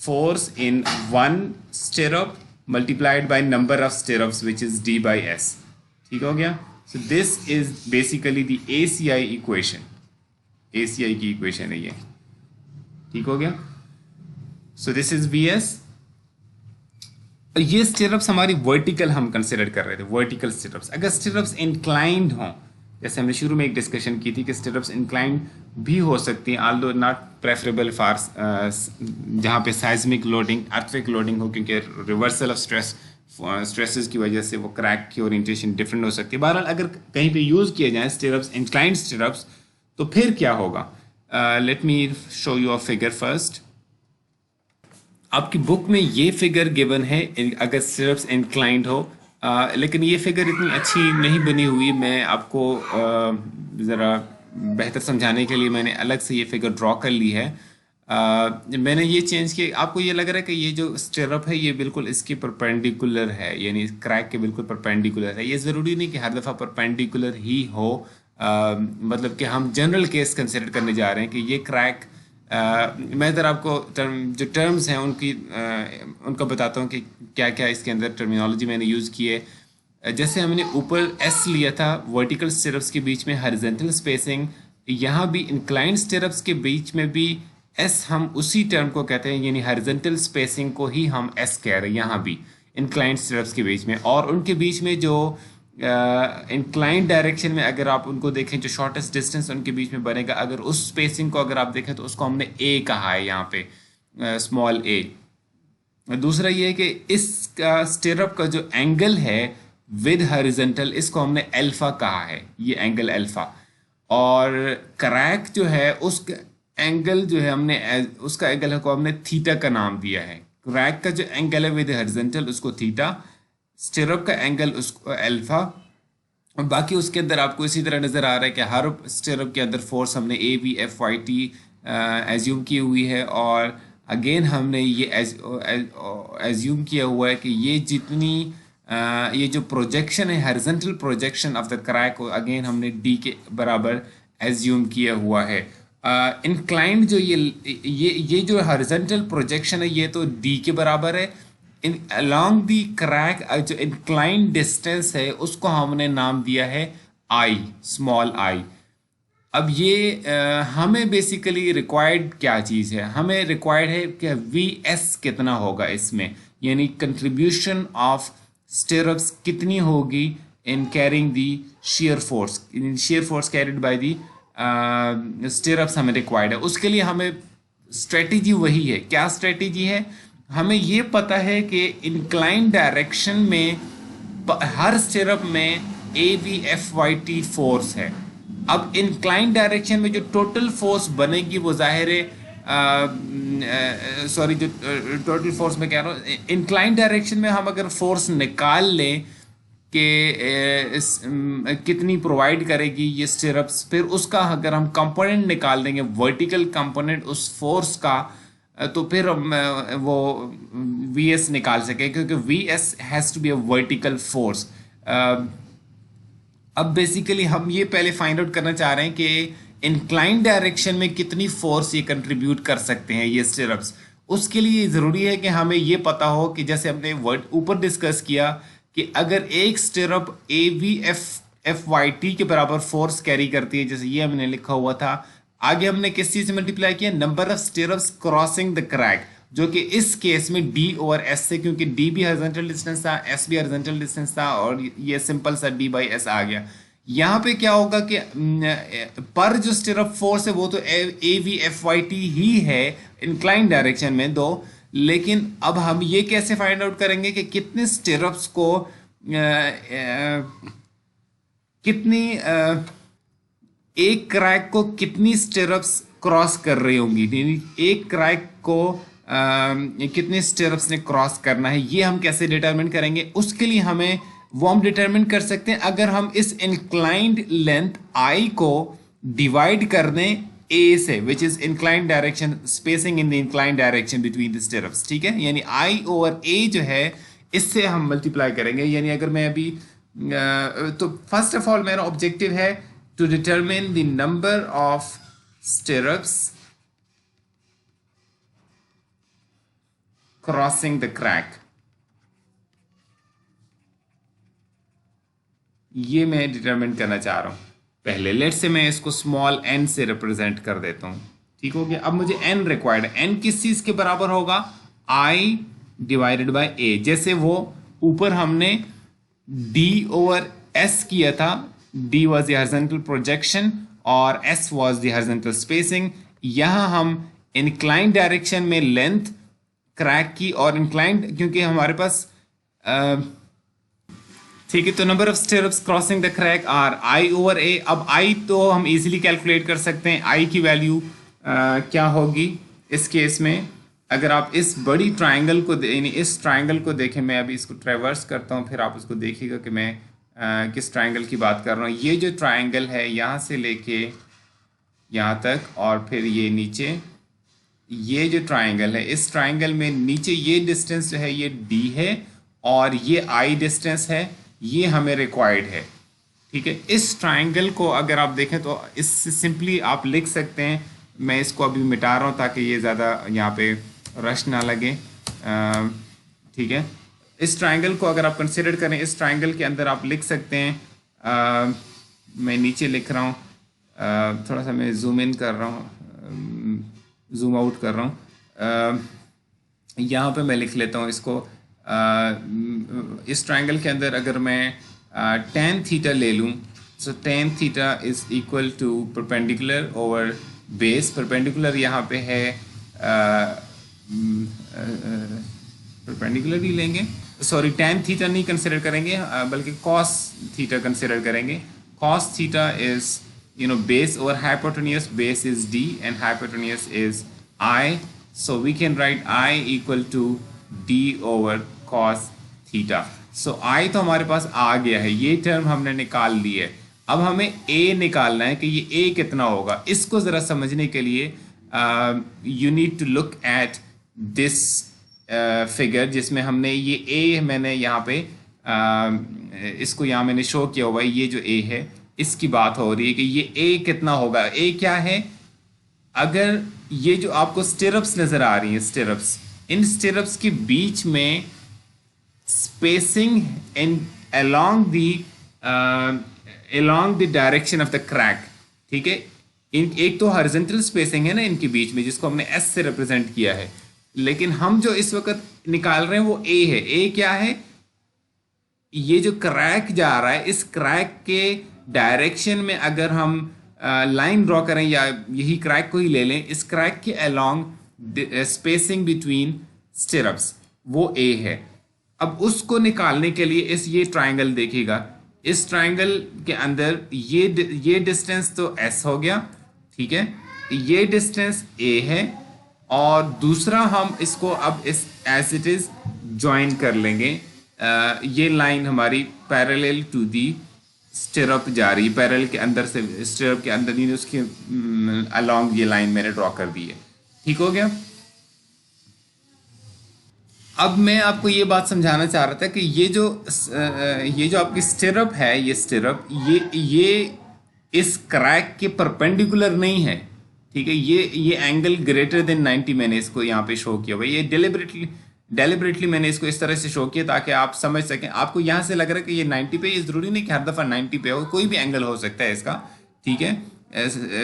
force in one stirrup multiplied by number of stirrups which is d by s, ठीक हो गया। so this is basically the ACI equation, ACI की इक्वेशन है ये, ठीक हो गया। so this is VS। ये स्टिरअप्स हमारी वर्टिकल हम कंसिडर कर रहे थे, वर्टिकल स्टिरअप्स। अगर स्टिरअप्स इंक्लाइंड हों, जैसे हमने शुरू में एक डिस्कशन की थी कि स्टिरअप्स इंक्लाइंड भी हो सकती हैं, आल्दो नॉट प्रेफरेबल फॉर जहाँ पे साइज्मिक लोडिंग, अर्थक्वेक लोडिंग हो, क्योंकि रिवर्सल ऑफ स्ट्रेसेस की वजह से वो क्रैक की ओरिएंटेशन डिफरेंट हो सकती है। बहरहाल अगर कहीं पे यूज़ किए जाएँ स्टिरअप्स, इंक्लाइंड स्टिरअप्स, तो फिर क्या होगा, let me show you a figure first. आपकी बुक में ये फिगर गिवन है अगर स्टिरअप्स इंक्लाइंड हो, लेकिन ये फिगर इतनी अच्छी नहीं बनी हुई, मैं आपको ज़रा बेहतर समझाने के लिए मैंने अलग से ये फिगर ड्रॉ कर ली है। मैंने ये चेंज किया, आपको ये लग रहा है कि ये जो स्टिरअप है ये बिल्कुल इसके परपेंडिकुलर है, यानी क्रैक के बिल्कुल परपेंडिकुलर है। ये ज़रूरी नहीं कि हर दफ़ा परपेंडिकुलर ही हो, मतलब कि हम जनरल केस कंसिडर करने जा रहे हैं कि ये क्रैक, मैं ज़रा आपको जो टर्म्स हैं उनका बताता हूँ कि क्या क्या इसके अंदर टर्मिनोलॉजी मैंने यूज़ की है। जैसे हमने ऊपर एस लिया था वर्टिकल स्टिरअप्स के बीच में हॉरिजॉन्टल स्पेसिंग, यहाँ भी इंक्लाइंड स्टिरअप्स के बीच में भी एस हम उसी टर्म को कहते हैं, यानी हॉरिजॉन्टल स्पेसिंग को ही हम एस कह रहे हैं यहाँ भी इंक्लाइंड स्टिरअप्स के बीच में। और उनके बीच में जो इंक्लाइंड डायरेक्शन में अगर आप उनको देखें, जो शॉर्टेस्ट डिस्टेंस उनके बीच में बनेगा, अगर उस स्पेसिंग को अगर आप देखें तो उसको हमने ए कहा है यहाँ पे, स्मॉल ए। दूसरा ये है कि इसका स्टिरअप का जो एंगल है विद हॉरिजॉन्टल, इसको हमने अल्फा कहा है, ये एंगल अल्फा। और क्रैक जो है उसका एंगल जो है हमने उसका एंगल को हमने थीटा का नाम दिया है। क्रैक का जो एंगल है विद हॉरिजॉन्टल उसको थीटा, स्टिरअप का एंगल उसको अल्फा, और बाकी उसके अंदर आपको इसी तरह नज़र आ रहा है कि हर स्टिरअप के अंदर फोर्स हमने A V F Y T assume की हुई है। और अगेन हमने ये एज्यूम किया हुआ है कि ये जितनी ये जो प्रोजेक्शन है horizontal projection of the crack, again हमने डी के बराबर एज्यूम किया हुआ है। इंक्लाइंड जो ये जो हॉरिजॉन्टल प्रोजेक्शन है ये तो d के बराबर है। इन अलोंग दी क्रैक जो इंक्लाइंड डिस्टेंस है उसको हमने नाम दिया है i, स्मॉल i। अब ये हमें बेसिकली रिक्वायर्ड क्या चीज़ है, हमें रिक्वायर्ड है कि वी एस कितना होगा इसमें, यानी कंट्रीब्यूशन ऑफ स्टिरप्स कितनी होगी in carrying the shear force carried by the stirrups हमें रिक्वायर्ड है। उसके लिए हमें स्ट्रेटजी वही है। क्या स्ट्रेटजी है, हमें ये पता है कि इंक्लाइन डायरेक्शन में हर स्टिरप में AVFYT फोर्स है। अब इंक्लाइन डायरेक्शन में जो टोटल फोर्स बनेगी वो जाहिर है सॉरी जो टोटल फोर्स में कह रहा हूँ, इंक्लाइन डायरेक्शन में हम अगर फोर्स निकाल लें कि कितनी प्रोवाइड करेगी ये स्टिरप्स, फिर उसका अगर हम कंपोनेंट निकाल देंगे वर्टिकल कंपोनेंट उस फोर्स का, तो फिर वो VS निकाल सके, क्योंकि VS has to be a vertical force. अब बेसिकली हम ये पहले फाइंड आउट करना चाह रहे हैं कि इंक्लाइन डायरेक्शन में कितनी फोर्स ये कंट्रीब्यूट कर सकते हैं ये स्टिरप्स। उसके लिए ज़रूरी है कि हमें ये पता हो कि जैसे हमने वर्ड ऊपर डिस्कस किया कि अगर एक स्टिरप AVFYT के बराबर फोर्स कैरी करती है, जैसे ये हमने लिखा हुआ था, आगे हमने किस चीज़ से मल्टीप्लाई किया, number of stirrups crossing the crack, जो कि इस केस में D/S से, क्योंकि D भी हॉरिजॉन्टल डिस्टेंस था, S भी हॉरिजॉन्टल डिस्टेंस था, और ये सिंपल सा D/S आ गया। यहाँ पे क्या होगा कि पर जो स्टिरप फोर्स है वो तो AVFYT ही है इंक्लाइन डायरेक्शन में दो, लेकिन अब हम ये कैसे फाइंड आउट करेंगे कि कितने स्टिरप्स को कितनी एक क्रैक को कितनी स्टिरप्स क्रॉस कर रही होंगी, यानी एक क्रैक को कितने स्टिरप्स ने क्रॉस करना है, ये हम कैसे डिटरमिन करेंगे। उसके लिए हमें वो हम डिटरमिन कर सकते हैं अगर हम इस इंक्लाइंड लेंथ I को डिवाइड कर दें A से, which is inclined direction, spacing in the inclined direction between the stirrups, ठीक है। यानी I/A जो है इससे हम मल्टीप्लाई करेंगे। यानी अगर मैं अभी तो फर्स्ट ऑफ ऑल मेरा ऑब्जेक्टिव है to determine the number of stirrups crossing the crack, ये मैं डिटरमिन करना चाह रहा हूँ। पहले लेट्स से मैं इसको स्मॉल n से रिप्रेजेंट कर देता हूँ, ठीक हो गया। अब मुझे n रिक्वायर्ड है, n किस चीज़ के बराबर होगा, I डिवाइडेड बाय A। जैसे वो ऊपर हमने D/S किया था, D was the horizontal projection और S was the horizontal spacing. यहाँ हम इंक्लाइंड डायरेक्शन में लेंथ क्रैक की और इंक्लाइंड, क्योंकि हमारे पास ठीक है, तो number of stirrups crossing the crack are I/A। अब I तो हम इजीली कैलकुलेट कर सकते हैं, I की वैल्यू क्या होगी इस केस में। अगर आप इस बड़ी ट्राइंगल को यानी इस ट्राइंगल को देखें, मैं अभी इसको ट्रेवर्स करता हूँ, फिर आप उसको देखिएगा कि मैं किस ट्राइंगल की बात कर रहा हूँ। ये जो ट्राइंगल है यहाँ से लेके यहाँ तक और फिर ये नीचे, ये जो ट्राइंगल है, इस ट्राइंगल में नीचे ये डिस्टेंस जो है ये D है और ये I डिस्टेंस है, ये हमें रिक्वायर्ड है, ठीक है। इस ट्राइंगल को अगर आप देखें तो इससे सिंपली आप लिख सकते हैं, मैं इसको अभी मिटा रहा हूँ ताकि ये ज़्यादा यहाँ पे रश ना लगे, ठीक है। इस ट्राइंगल को अगर आप कंसिडर करें, इस ट्राइंगल के अंदर आप लिख सकते हैं, मैं नीचे लिख रहा हूँ, थोड़ा सा मैं जूम इन कर रहा हूँ, जूम आउट कर रहा हूँ, यहाँ पे मैं लिख लेता हूँ इसको। इस ट्राइंगल के अंदर अगर मैं tan थीटा ले लूँ, so tan theta is equal to perpendicular over base. Perpendicular यहाँ पे है, परपेंडिकुलर ही लेंगे, सॉरी tan थीटा नहीं कंसिडर करेंगे, बल्कि cos थीटा कंसिडर करेंगे। cos theta is base over hypotenuse, base is D and hypotenuse is I, so we can write I equal to D over cos theta. So I तो हमारे पास आ गया है, ये term हमने निकाल ली है। अब हमें A निकालना है कि ये A कितना होगा। इसको ज़रा समझने के लिए you need to look at this figure, जिसमें हमने ये A मैंने यहाँ पे इसको यहाँ मैंने शो किया हुआ है, ये जो A है इसकी बात हो रही है कि ये A कितना होगा। A क्या है, अगर ये जो आपको स्टिरप्स नज़र आ रही हैं, स्टिरप्स, इन स्टिरप्स के बीच में spacing in along the direction of the crack, ठीक है, इन एक तो हॉरिजॉन्टल स्पेसिंग है ना इनके बीच में, जिसको हमने एस से रिप्रेजेंट किया है, लेकिन हम जो इस वक्त निकाल रहे हैं वो ए है। ए क्या है? ये जो क्रैक जा रहा है, इस क्रैक के डायरेक्शन में अगर हम लाइन ड्रॉ करें, या यही क्रैक को ही ले लें, इस क्रैक के अलोंग स्पेसिंग बिटवीन स्टिरप्स, वो ए है। अब उसको निकालने के लिए इस ये ट्राइंगल देखिएगा, इस ट्राइंगल के अंदर ये डिस्टेंस तो एस हो गया, ठीक है, ये डिस्टेंस ए है, और दूसरा हम इसको अब इस एज इट इज ज्वाइन कर लेंगे। ये लाइन हमारी पैरेलल टू दी स्टिरअप जा रही, पैरेलल के अंदर से स्टिरअप के अंदर नहीं, उसके अलोंग ये लाइन मैंने ड्रॉ कर दी है। ठीक हो गया। अब मैं आपको ये बात समझाना चाह रहा था कि ये जो आपकी स्टिरअप है, ये स्टिरअप ये इस क्रैक के परपेंडिकुलर नहीं है, ठीक है। ये एंगल ग्रेटर देन 90 मैंने इसको यहाँ पे शो किया भाई, ये डेलिबरेटली मैंने इसको इस तरह से शो किया ताकि आप समझ सकें। आपको यहाँ से लग रहा है कि ये 90 पे, ये ज़रूरी नहीं कि हर दफ़ा 90 पे हो, कोई भी एंगल हो सकता है इसका, ठीक है,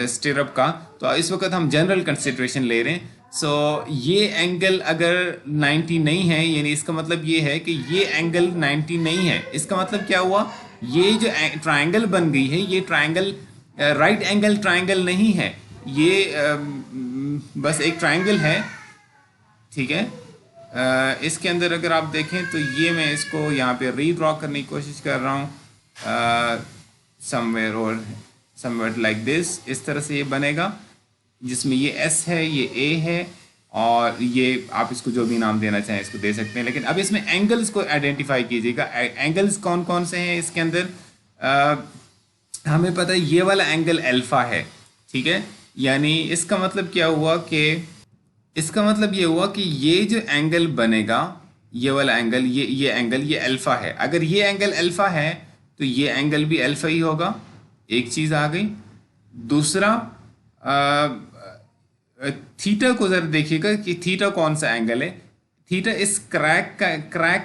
स्टिरअप का। तो इस वक्त हम जनरल कंसिडरेशन ले रहे हैं। सो ये एंगल अगर 90 नहीं है, यानी इसका मतलब ये है कि ये एंगल 90 नहीं है। इसका मतलब क्या हुआ? ये जो ट्राइंगल बन गई है, ये ट्राइंगल राइट एंगल ट्राइंगल नहीं है, ये बस एक ट्राइंगल है, ठीक है। इसके अंदर अगर आप देखें तो ये मैं इसको यहाँ पे रीड्रॉ करने की कोशिश कर रहा हूँ, समवेयर लाइक दिस, इस तरह से ये बनेगा, जिसमें ये एस है, ये ए है, और ये आप इसको जो भी नाम देना चाहें इसको दे सकते हैं। लेकिन अब इसमें एंगल्स को आइडेंटिफाई कीजिएगा। एंगल्स कौन कौन से हैं इसके अंदर? हमें पता है ये वाला एंगल अल्फा है, ठीक है। यानी इसका मतलब क्या हुआ कि इसका मतलब ये हुआ कि ये जो एंगल बनेगा, ये वाला एंगल, ये एंगल, ये अल्फा है। अगर ये एंगल अल्फा है तो ये एंगल भी अल्फा ही होगा। एक चीज़ आ गई। दूसरा, थीटा को ज़रा देखिएगा कि थीटा कौन सा एंगल है। थीटा इस क्रैक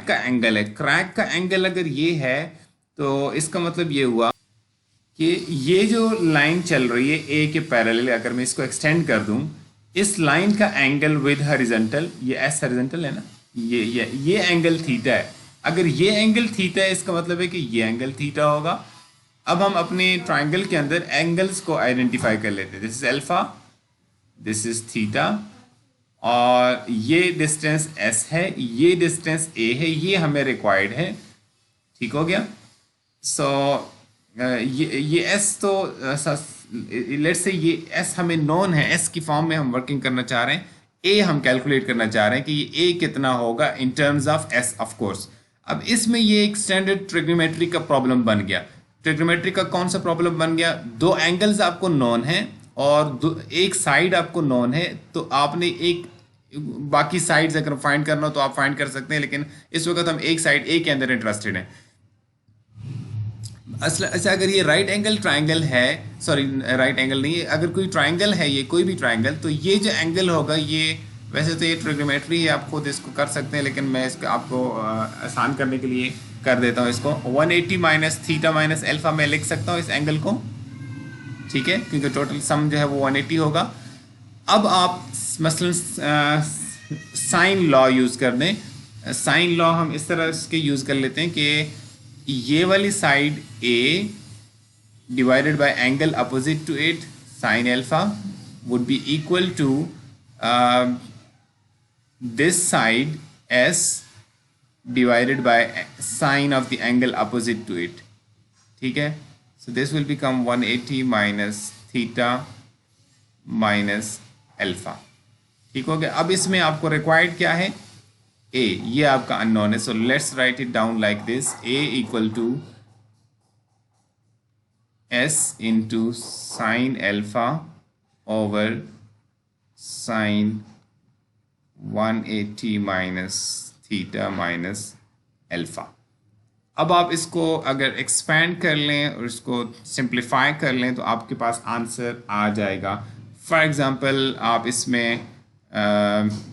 का एंगल है। क्रैक का एंगल अगर ये है तो इसका मतलब ये हुआ कि ये जो लाइन चल रही है ए के पैरेलल, अगर मैं इसको एक्सटेंड कर दूं, इस लाइन का एंगल विद हॉरिजॉन्टल, ये एस हॉरिजॉन्टल है ना, ये एंगल थीटा है। अगर ये एंगल थीटा है, इसका मतलब है कि ये एंगल थीटा होगा। अब हम अपने ट्राइंगल के अंदर एंगल्स को आइडेंटिफाई कर लेते हैं। This is alpha, this is theta, और ये डिस्टेंस एस है, ये डिस्टेंस ए है, ये हमें रिक्वायर्ड है। ठीक हो गया। सो ये एस तो लेट्स से ये एस हमें नोन है, एस की फॉर्म में हम वर्किंग करना चाह रहे हैं। ए हम कैलकुलेट करना चाह रहे हैं कि ये ए कितना होगा in terms of S, of course. अब इसमें ये एक स्टैंडर्ड ट्रिग्नोमेट्री का प्रॉब्लम बन गया। ट्रिग्नोमेट्री का कौन सा प्रॉब्लम बन गया? दो एंगल्स आपको नोन है और एक साइड आपको नोन है, तो आपने एक बाकी साइड्स अगर फाइंड करना हो तो आप फाइंड कर सकते हैं, लेकिन इस वक्त हम एक साइड ए के अंदर इंटरेस्टेड हैं। अच्छा, अगर ये राइट एंगल ट्राइंगल है, सॉरी राइट एंगल नहीं है, अगर कोई ट्राइंगल है, ये कोई भी ट्राइंगल, तो ये जो एंगल होगा, ये वैसे तो ये ट्रिग्नोमेट्री है, आप खुद इसको कर सकते हैं, लेकिन मैं इसको आपको आसान करने के लिए कर देता हूँ। इसको 180 माइनस थीटा माइनस अल्फा में लिख सकता हूँ इस एंगल को, ठीक है, क्योंकि टोटल सम जो है वो 180 होगा। अब आप मसलन साइन लॉ यूज़ कर दें। साइन लॉ हम इस तरह के यूज़ कर लेते हैं कि ये वाली side a divided by angle opposite to it, sine alpha, would be equal to this side s divided by sine of the angle opposite to it, ठीक है। So this will become 180 minus theta minus alpha. ठीक हो गया। अब इसमें आपको required क्या है? ए, ये आपका अननोन है। So let's write it down like this, a equal to s into sine alpha over sine 180 minus theta minus alpha. अब आप इसको अगर एक्सपैंड कर लें और इसको सिंप्लीफाई कर लें तो आपके पास आंसर आ जाएगा फॉर एग्ज़ाम्पल आप इसमें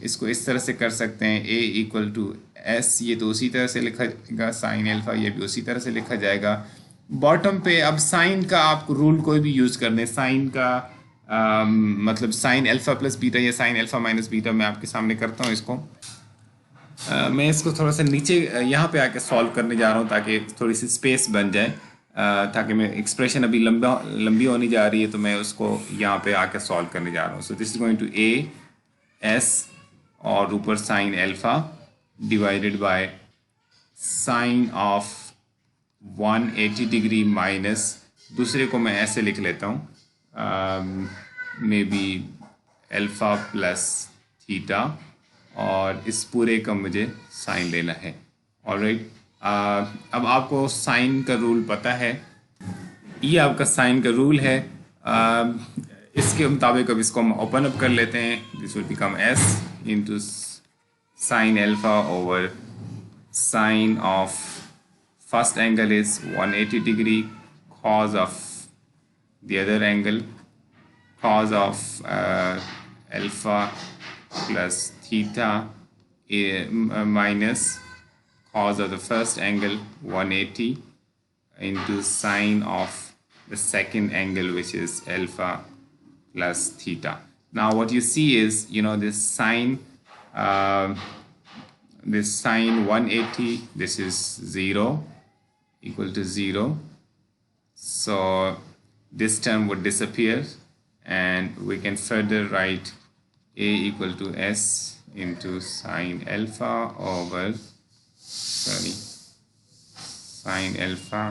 इसको इस तरह से कर सकते हैं, a इक्वल टू एस, ये तो उसी तरह से लिखा जाएगा, साइन अल्फ़ा ये भी उसी तरह से लिखा जाएगा। बॉटम पे अब साइन का आप रूल कोई भी यूज़ कर दें, साइन का मतलब साइन अल्फ़ा प्लस बीटा या साइन अल्फ़ा माइनस बीटा, मैं आपके सामने करता हूँ इसको। मैं इसको थोड़ा सा नीचे यहाँ पे आके सॉल्व करने जा रहा हूँ ताकि थोड़ी सी स्पेस बन जाए, ताकि मैं एक्सप्रेशन अभी लंबी होनी जा रही है तो मैं उसको यहाँ पे आके सॉल्व करने जा रहा हूँ। So this is going to a s और ऊपर sine alpha divided by sine of 180 degree minus, दूसरे को मैं ऐसे लिख लेता हूँ, maybe alpha plus theta, और इस पूरे का मुझे साइन लेना है। ऑलराइट, अब आपको साइन का रूल पता है, ये आपका साइन का रूल है। इसके मुताबिक अब इसको हम ओपन अप कर लेते हैं। This will become s into sine alpha over sine of first angle is 180 degree, cos of the other angle, cos of alpha plus theta minus cos of the first angle 180 into sine of the second angle, which is alpha plus theta. Now what you see is, this sine 180, this is 0 equal to 0, so this term would disappear and we can further write a equal to s into sine alpha over sine alpha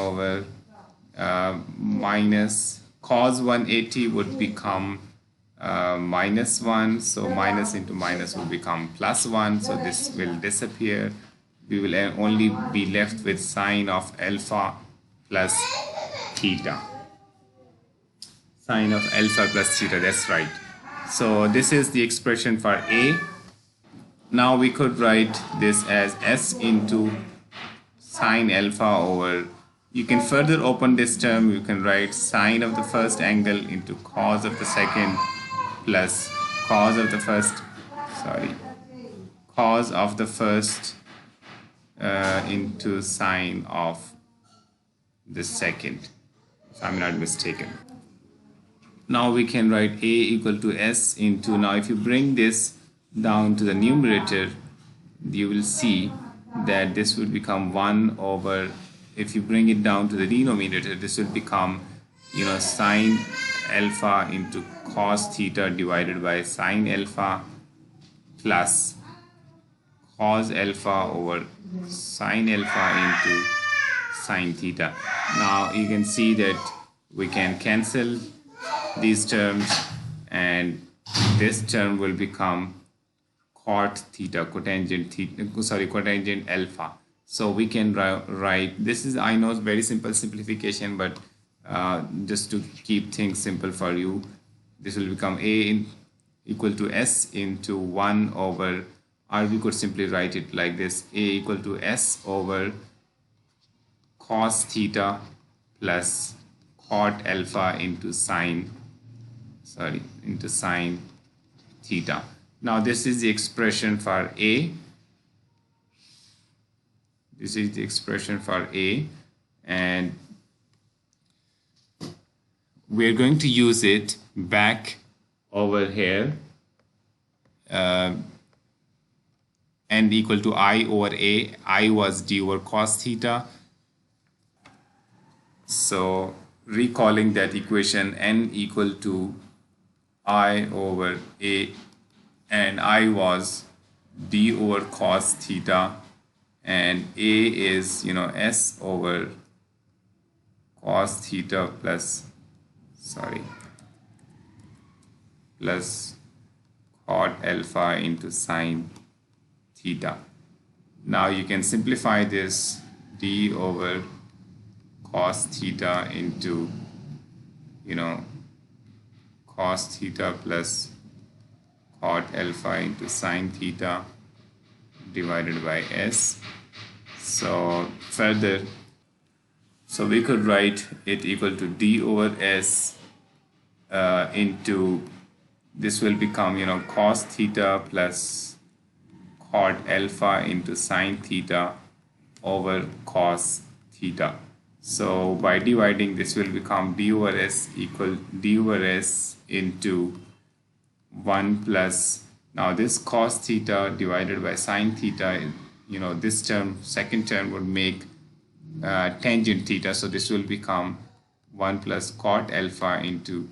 over minus cos 180 would become minus 1, so minus into minus will become plus 1, so this will disappear. We will only be left with sine of alpha plus theta. Sine of alpha plus theta, that's right. So this is the expression for A. Now we could write this as s into sine alpha over, you can further open this term, you can write sine of the first angle into cos of the second plus cos of the first, cos of the first into sine of the second, if I'm not mistaken. Now we can write a equal to s into, now if you bring this down to the numerator, you will see that this would become 1 over, if you bring it down to the denominator, this will become, sine alpha into cos theta divided by sine alpha plus cos alpha over sine alpha into sine theta. Now you can see that we can cancel these terms and this term will become cot theta, cotangent alpha. So we can write, this is, I know, it's very simple simplification, but just to keep things simple for you, this will become a equal to s into 1 over, or we could simply write it like this, a equal to s over cos theta plus cot alpha into sine theta. Now this is the expression for A. This is the expression for A, and we're going to use it back over here, n equal to I over A. I was d over cos theta. So recalling that equation, n equal to I over A, and I was d over cos theta, and A is, s over cos theta plus cot alpha into sine theta. Now you can simplify this, d over cos theta into, cos theta plus cot alpha into sine theta divided by s. So further, so we could write it equal to d over s into, this will become, you know, cos theta plus cot alpha into sine theta over cos theta. So by dividing, this will become d over s equal d over s into 1 plus, now this cos theta divided by sine theta, you know, this term, second term would make tangent theta, so this will become 1 plus cot alpha into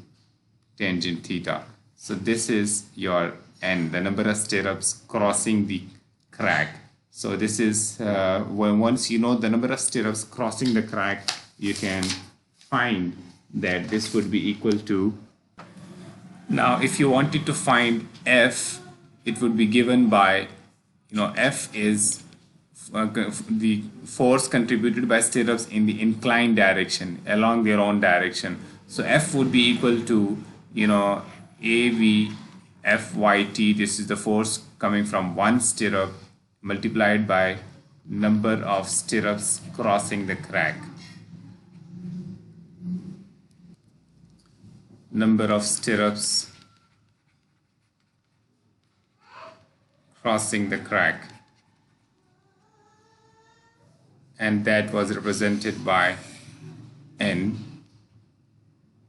tangent theta. So this is your n, the number of stirrups crossing the crack. So this is when once you know the number of stirrups crossing the crack, you can find that this would be equal to, now if you wanted to find f, it would be given by, you know, f is the force contributed by stirrups in the inclined direction along their own direction. So f would be equal to, you know, AV FYT, this is the force coming from one stirrup, multiplied by number of stirrups crossing the crack. Number of stirrups crossing the crack, and that was represented by n.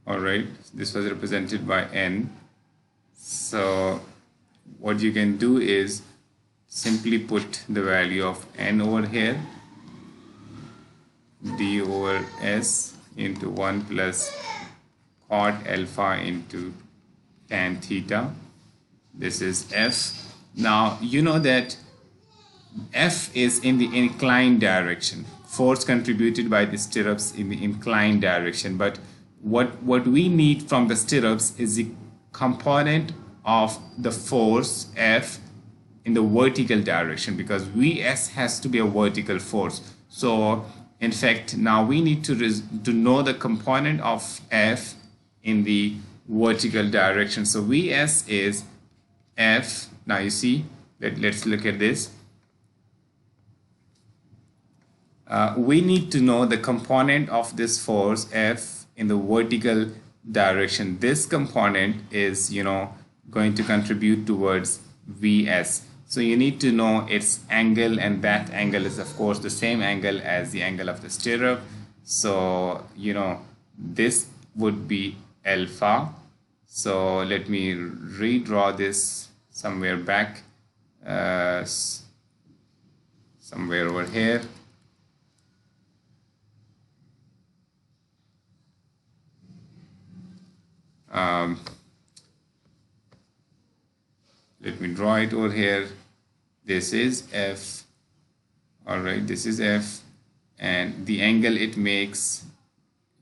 All right, this was represented by n. So what you can do is simply put the value of n over here, d over s into 1 plus cot alpha into tan theta. This is f. Now you know that f is in the inclined direction, force contributed by the stirrups in the inclined direction, but what we need from the stirrups is the component of the force F in the vertical direction, because Vs has to be a vertical force. So in fact, now we need to know the component of F in the vertical direction. So Vs is F. Now you see, let's look at this. We need to know the component of this force F in the vertical direction. This component is, you know, going to contribute towards Vs. So you need to know its angle, and that angle is of course the same angle as the angle of the stirrup. So, you know, this would be alpha. So let me redraw this somewhere back, somewhere over here. Let me draw it over here. This is F. All right, this is F, and the angle it makes,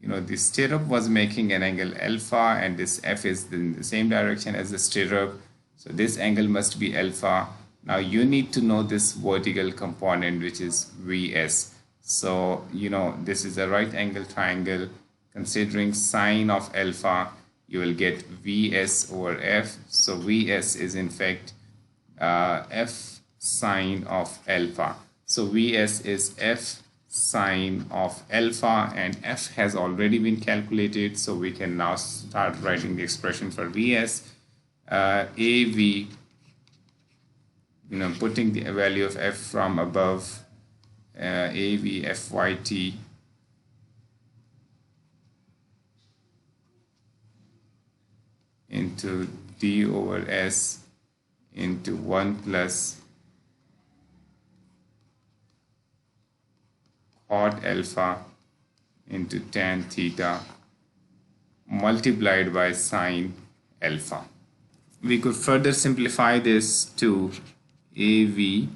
you know, the stirrup was making an angle alpha, and this F is in the same direction as the stirrup. So this angle must be alpha. Now you need to know this vertical component, which is Vs. So, you know, this is a right angle triangle. Considering sine of alpha, you will get Vs over F. So Vs is in fact F sine of alpha. So Vs is F sine of alpha, and F has already been calculated. So we can now start writing the expression for Vs. AV, you know, putting the value of F from above, AV FYT into d over s into 1 plus cot alpha into tan theta multiplied by sine alpha. We could further simplify this to AV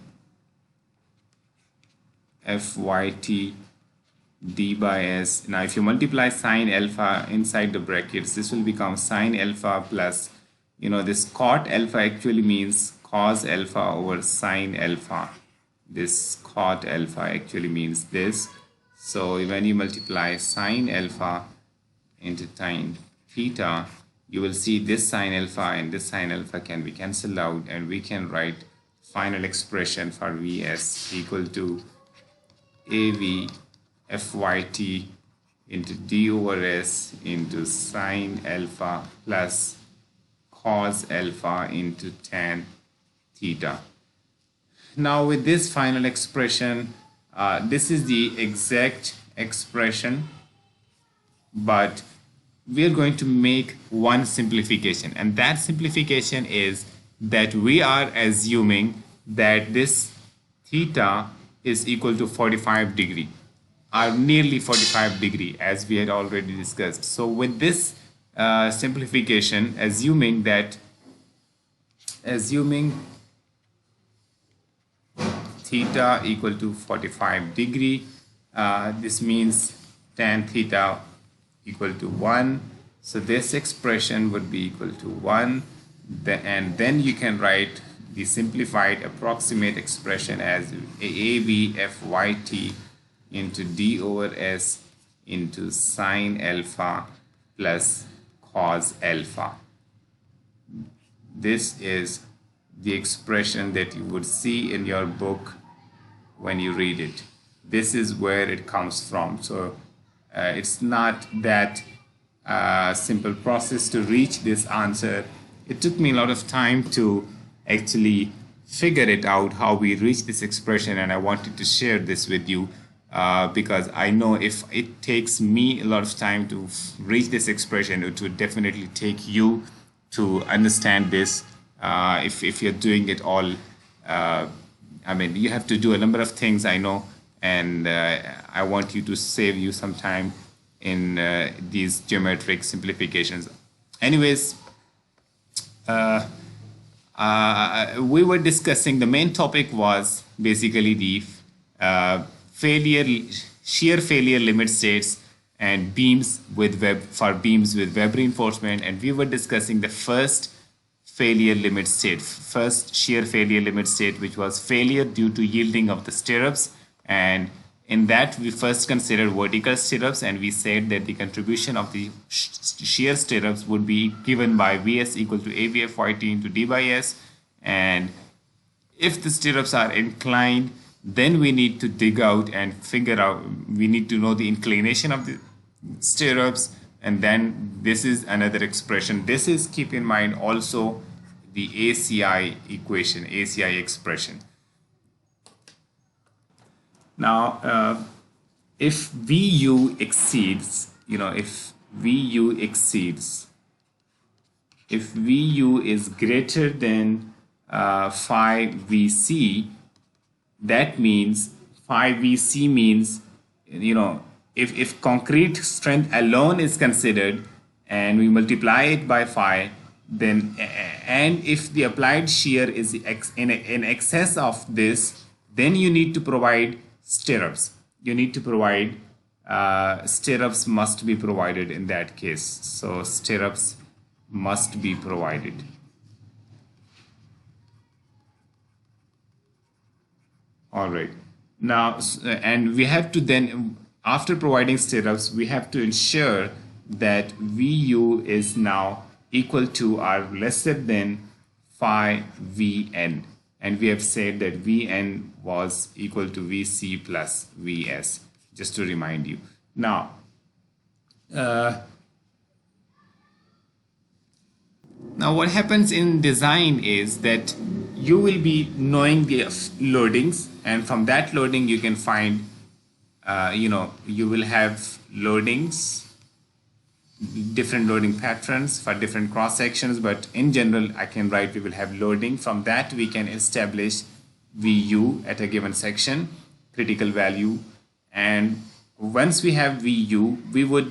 FYT d by s. Now if you multiply sine alpha inside the brackets, this will become sine alpha plus, you know, this cot alpha actually means cos alpha over sine alpha. This cot alpha actually means this. So when you multiply sine alpha into tan theta, you will see this sine alpha and this sine alpha can be cancelled out, and we can write final expression for Vs equal to AV FYT into d over s into sine alpha plus cos alpha into tan theta. Now with this final expression, this is the exact expression, but we are going to make one simplification, and that simplification is that we are assuming that this theta is equal to 45 degree or nearly 45 degree, as we had already discussed. So with this simplification, assuming theta equal to 45 degree, this means tan theta equal to 1. So this expression would be equal to 1. And then you can write the simplified approximate expression as ABFYT into d over s into sine alpha plus cos alpha. This is the expression that you would see in your book when you read it. This is where it comes from. So it's not that simple process to reach this answer. It took me a lot of time to actually figure it out how we reach this expression, and I wanted to share this with you because I know if it takes me a lot of time to reach this expression, it would definitely take you to understand this. If you're doing it all, I mean, you have to do a number of things, I know, and I want you to save you some time in these geometric simplifications. Anyways, we were discussing, the main topic was basically the shear failure limit states and beams with beams with web reinforcement, and we were discussing the first shear failure limit state, which was failure due to yielding of the stirrups. And in that, we first considered vertical stirrups, and we said that the contribution of the shear stirrups would be given by Vs equal to ABFYT into d by s. And if the stirrups are inclined, then we need to dig out and figure out, we need to know the inclination of the stirrups, and then this is another expression. This is, keep in mind, also the ACI equation, ACI expression. Now, if VU exceeds, if VU is greater than phi VC, that means phi VC means, if concrete strength alone is considered and we multiply it by phi, then, and if the applied shear is in excess of this, then you need to provide stirrups. You need to provide stirrups must be provided in that case. So stirrups must be provided. All right. Now, and we have to then, after providing stirrups, we have to ensure that VU is now equal to or lesser than phi VN. And we have said that Vn was equal to Vc plus Vs, just to remind you. Now, what happens in design is that you will be knowing the loadings, and from that loading you can find, you will have loadings, different loading patterns for different cross sections, but in general I can write we will have loading. From that we can establish VU at a given section, critical value, and once we have VU, we will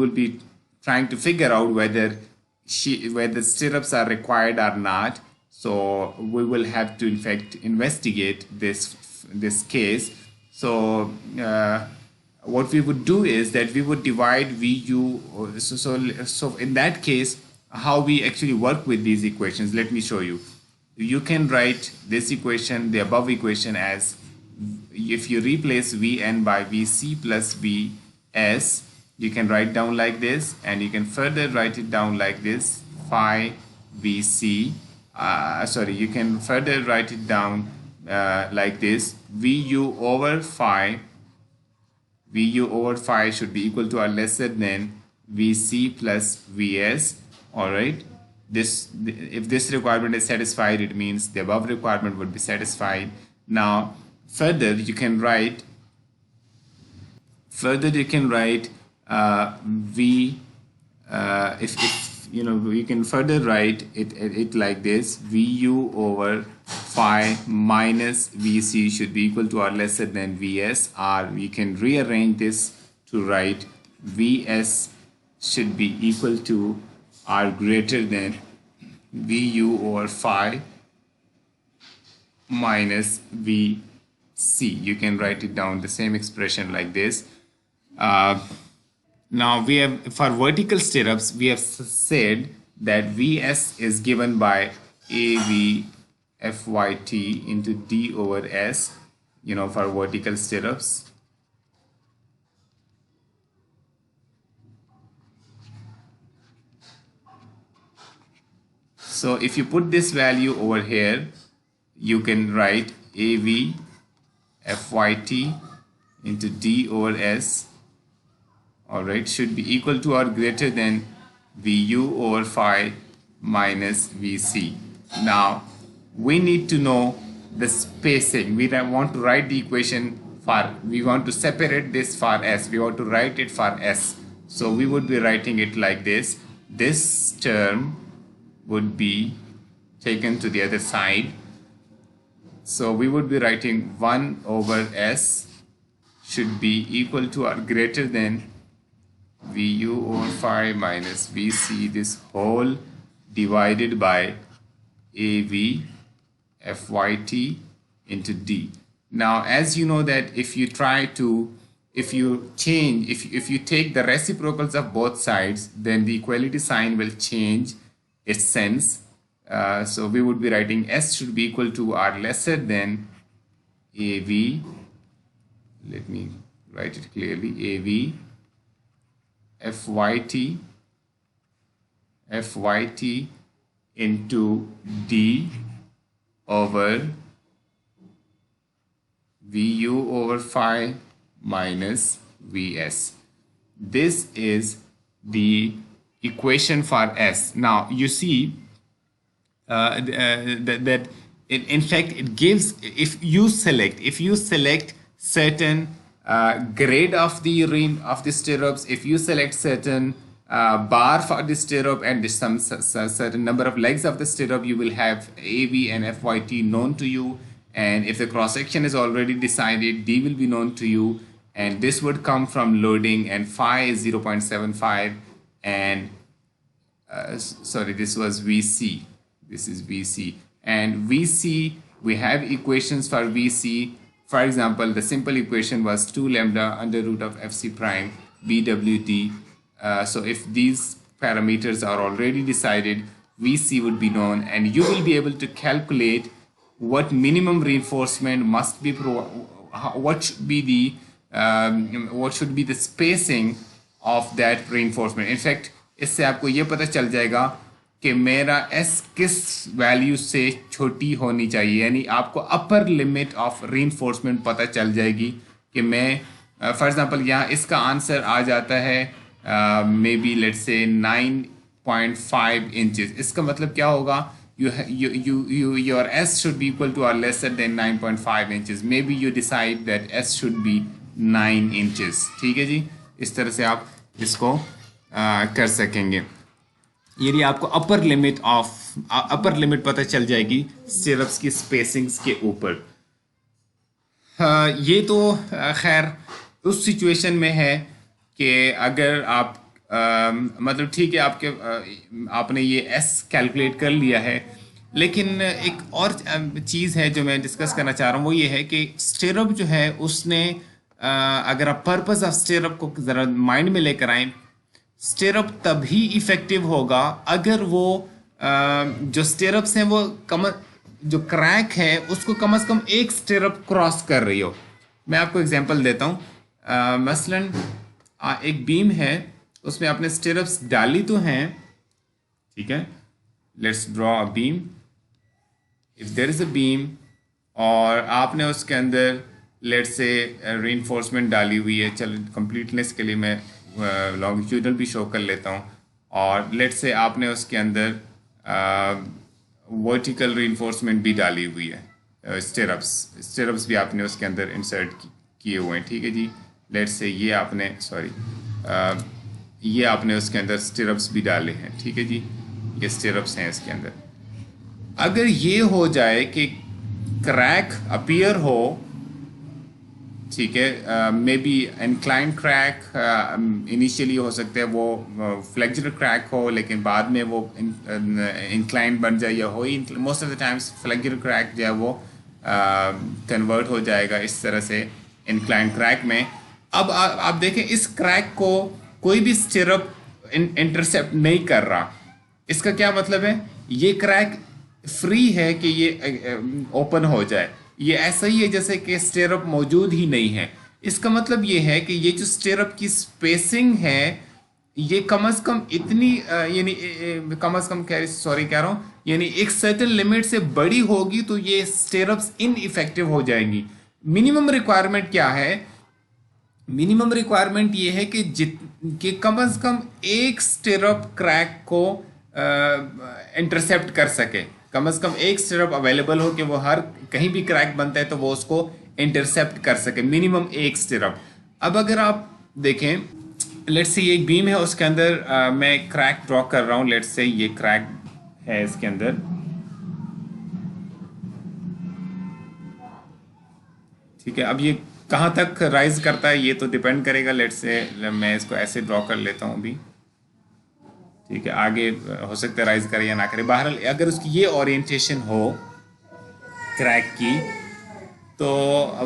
be trying to figure out whether stirrups are required or not. So we will have to in fact investigate this case. So what we would do is that we would divide VU. So in that case, how we actually work with these equations, let me show you. You can write this equation, the above equation, as if you replace Vn by Vc plus Vs, you can write down like this, and you can further write it down like this, phi Vc. You can further write it down like this, Vu over phi VU over phi should be equal to or lesser than VC plus VS. All right, if this requirement is satisfied, it means the above requirement would be satisfied. Now further you can write V, if you know, you can further write it like this: VU over phi minus VC should be equal to or lesser than VS, or we can rearrange this to write VS should be equal to or greater than VU over phi minus VC. You can write it down the same expression like this. Now we have, for vertical stirrups, we have said that Vs is given by AV FYT into D over S, you know, for vertical stirrups. So if you put this value over here, you can write AV FYT into D over S, all right, should be equal to or greater than VU over phi minus VC. Now we need to know the spacing. We want to write the equation for, we want to separate this for S, we want to write it for S. So we would be writing it like this: this term would be taken to the other side. So we would be writing 1 over S should be equal to or greater than VU over phi minus VC, this whole divided by AV FYT into D. Now as you know that if you take the reciprocals of both sides, then the equality sign will change its sense. So we would be writing S should be equal to or lesser than AV, let me write it clearly, AV FYT into D over VU over phi minus VS. This is the equation for S. Now you see that in fact it gives, if you select certain grade of the stirrups, if you select certain bar for the stirrup and some certain number of legs of the stirrup, you will have AV and FYT known to you, and if the cross section is already decided, D will be known to you, and this would come from loading, and phi is 0.75, and sorry, this was VC, this is VC, and VC, we have equations for VC. For example, the simple equation was 2 lambda under root of FC prime BWD. So if these parameters are already decided, VC would be known, and you will be able to calculate what minimum reinforcement must be, what should be the spacing of that reinforcement. In fact, इससे आपको ये पता चल जाएगा कि मेरा S किस value से छोटी होनी चाहिए, यानी आपको अपर लिमिट ऑफ रीइंफोर्समेंट पता चल जाएगी कि मैं फॉर एग्जांपल यहाँ इसका आंसर आ जाता है may be let's say 9.5 inches. इसका मतलब क्या होगा, your S should be equal to or lesser than 9.5 inches. Maybe you decide that S should be 9 inches. ठीक है जी, इस तरह से आप इसको कर सकेंगे. यदि आपको अपर लिमिट पता चल जाएगी स्टिरअप्स की स्पेसिंग्स के ऊपर. ये तो खैर उस सिचुएशन में है कि अगर आप मतलब ठीक है आपने ये S कैलकुलेट कर लिया है, लेकिन एक और चीज़ है जो मैं डिस्कस करना चाह रहा हूँ, वो ये है कि स्टिरअप जो है उसने अगर आप पर्पस ऑफ स्टिरअप को ज़रा माइंड में लेकर आए, स्टिरअप तभी इफेक्टिव होगा अगर वो जो स्टिरअप्स हैं वो जो क्रैक है उसको कम से कम एक स्टिरअप क्रॉस कर रही हो. मैं आपको एग्जांपल देता हूँ. मसलन एक बीम है, उसमें आपने स्टिरअप्स डाली तो हैं, ठीक है. Let's draw a beam. If there is a beam और आपने उसके अंदर लेट से रीइंफोर्समेंट डाली हुई है, चलो कंप्लीटनेस के लिए मैं लॉन्गिट्यूडल भी शो कर लेता हूँ, और लेट से आपने उसके अंदर वर्टिकल रीइंफोर्समेंट भी डाली हुई है, स्टिरप्स भी आपने उसके अंदर इंसर्ट किए हुए हैं, ठीक है जी। लेट से ये आपने ये आपने उसके अंदर स्टिरप्स भी डाले हैं, ठीक है जी, ये स्टिरप्स हैं इसके अंदर। अगर ये हो जाए कि क्रैक अपीयर हो, ठीक है, may be incline crack initially हो सकता है, वो फ्लेक्सुरल क्रैक हो लेकिन बाद में वो इंक्लाइन बन जाए, या हो most of the times flexural crack जो है वो कन्वर्ट हो जाएगा इस तरह से इंक्लाइन क्रैक में। अब आप देखें इस क्रैक को कोई भी स्टिरअप इंटरसेप्ट नहीं कर रहा। इसका क्या मतलब है? ये क्रैक फ्री है कि ये ओपन हो जाए। ये ऐसा ही है जैसे कि स्टिरअप मौजूद ही नहीं है। इसका मतलब ये है कि ये जो स्टिरअप की स्पेसिंग है ये कम अज कम इतनी यानी कम अज कम कह रहा हूँ, यानी एक सर्टेन लिमिट से बड़ी होगी तो ये स्टिरअप्स इनइफेक्टिव हो जाएंगी। मिनिमम रिक्वायरमेंट क्या है? मिनिमम रिक्वायरमेंट ये है कि कम अज कम एक स्टिरअप क्रैक को इंटरसेप्ट कर सके। कम अज कम एक स्टिरअप अवेलेबल हो कि वो हर कहीं भी क्रैक बनता है तो वो उसको इंटरसेप्ट कर सके, मिनिमम एक स्टिरअप। अब अगर आप देखें, लेट्स से ये एक बीम है, उसके अंदर मैं क्रैक ड्रॉ कर रहा हूँ। लेट्स से ये क्रैक है इसके अंदर, ठीक है। अब ये कहाँ तक राइज करता है ये तो डिपेंड करेगा। लेट्स से मैं इसको ऐसे ड्रॉ कर लेता हूँ अभी, ठीक है। आगे हो सकता है राइज करे या ना करे, बहरहाल अगर उसकी ये ओरिएंटेशन हो क्रैक की, तो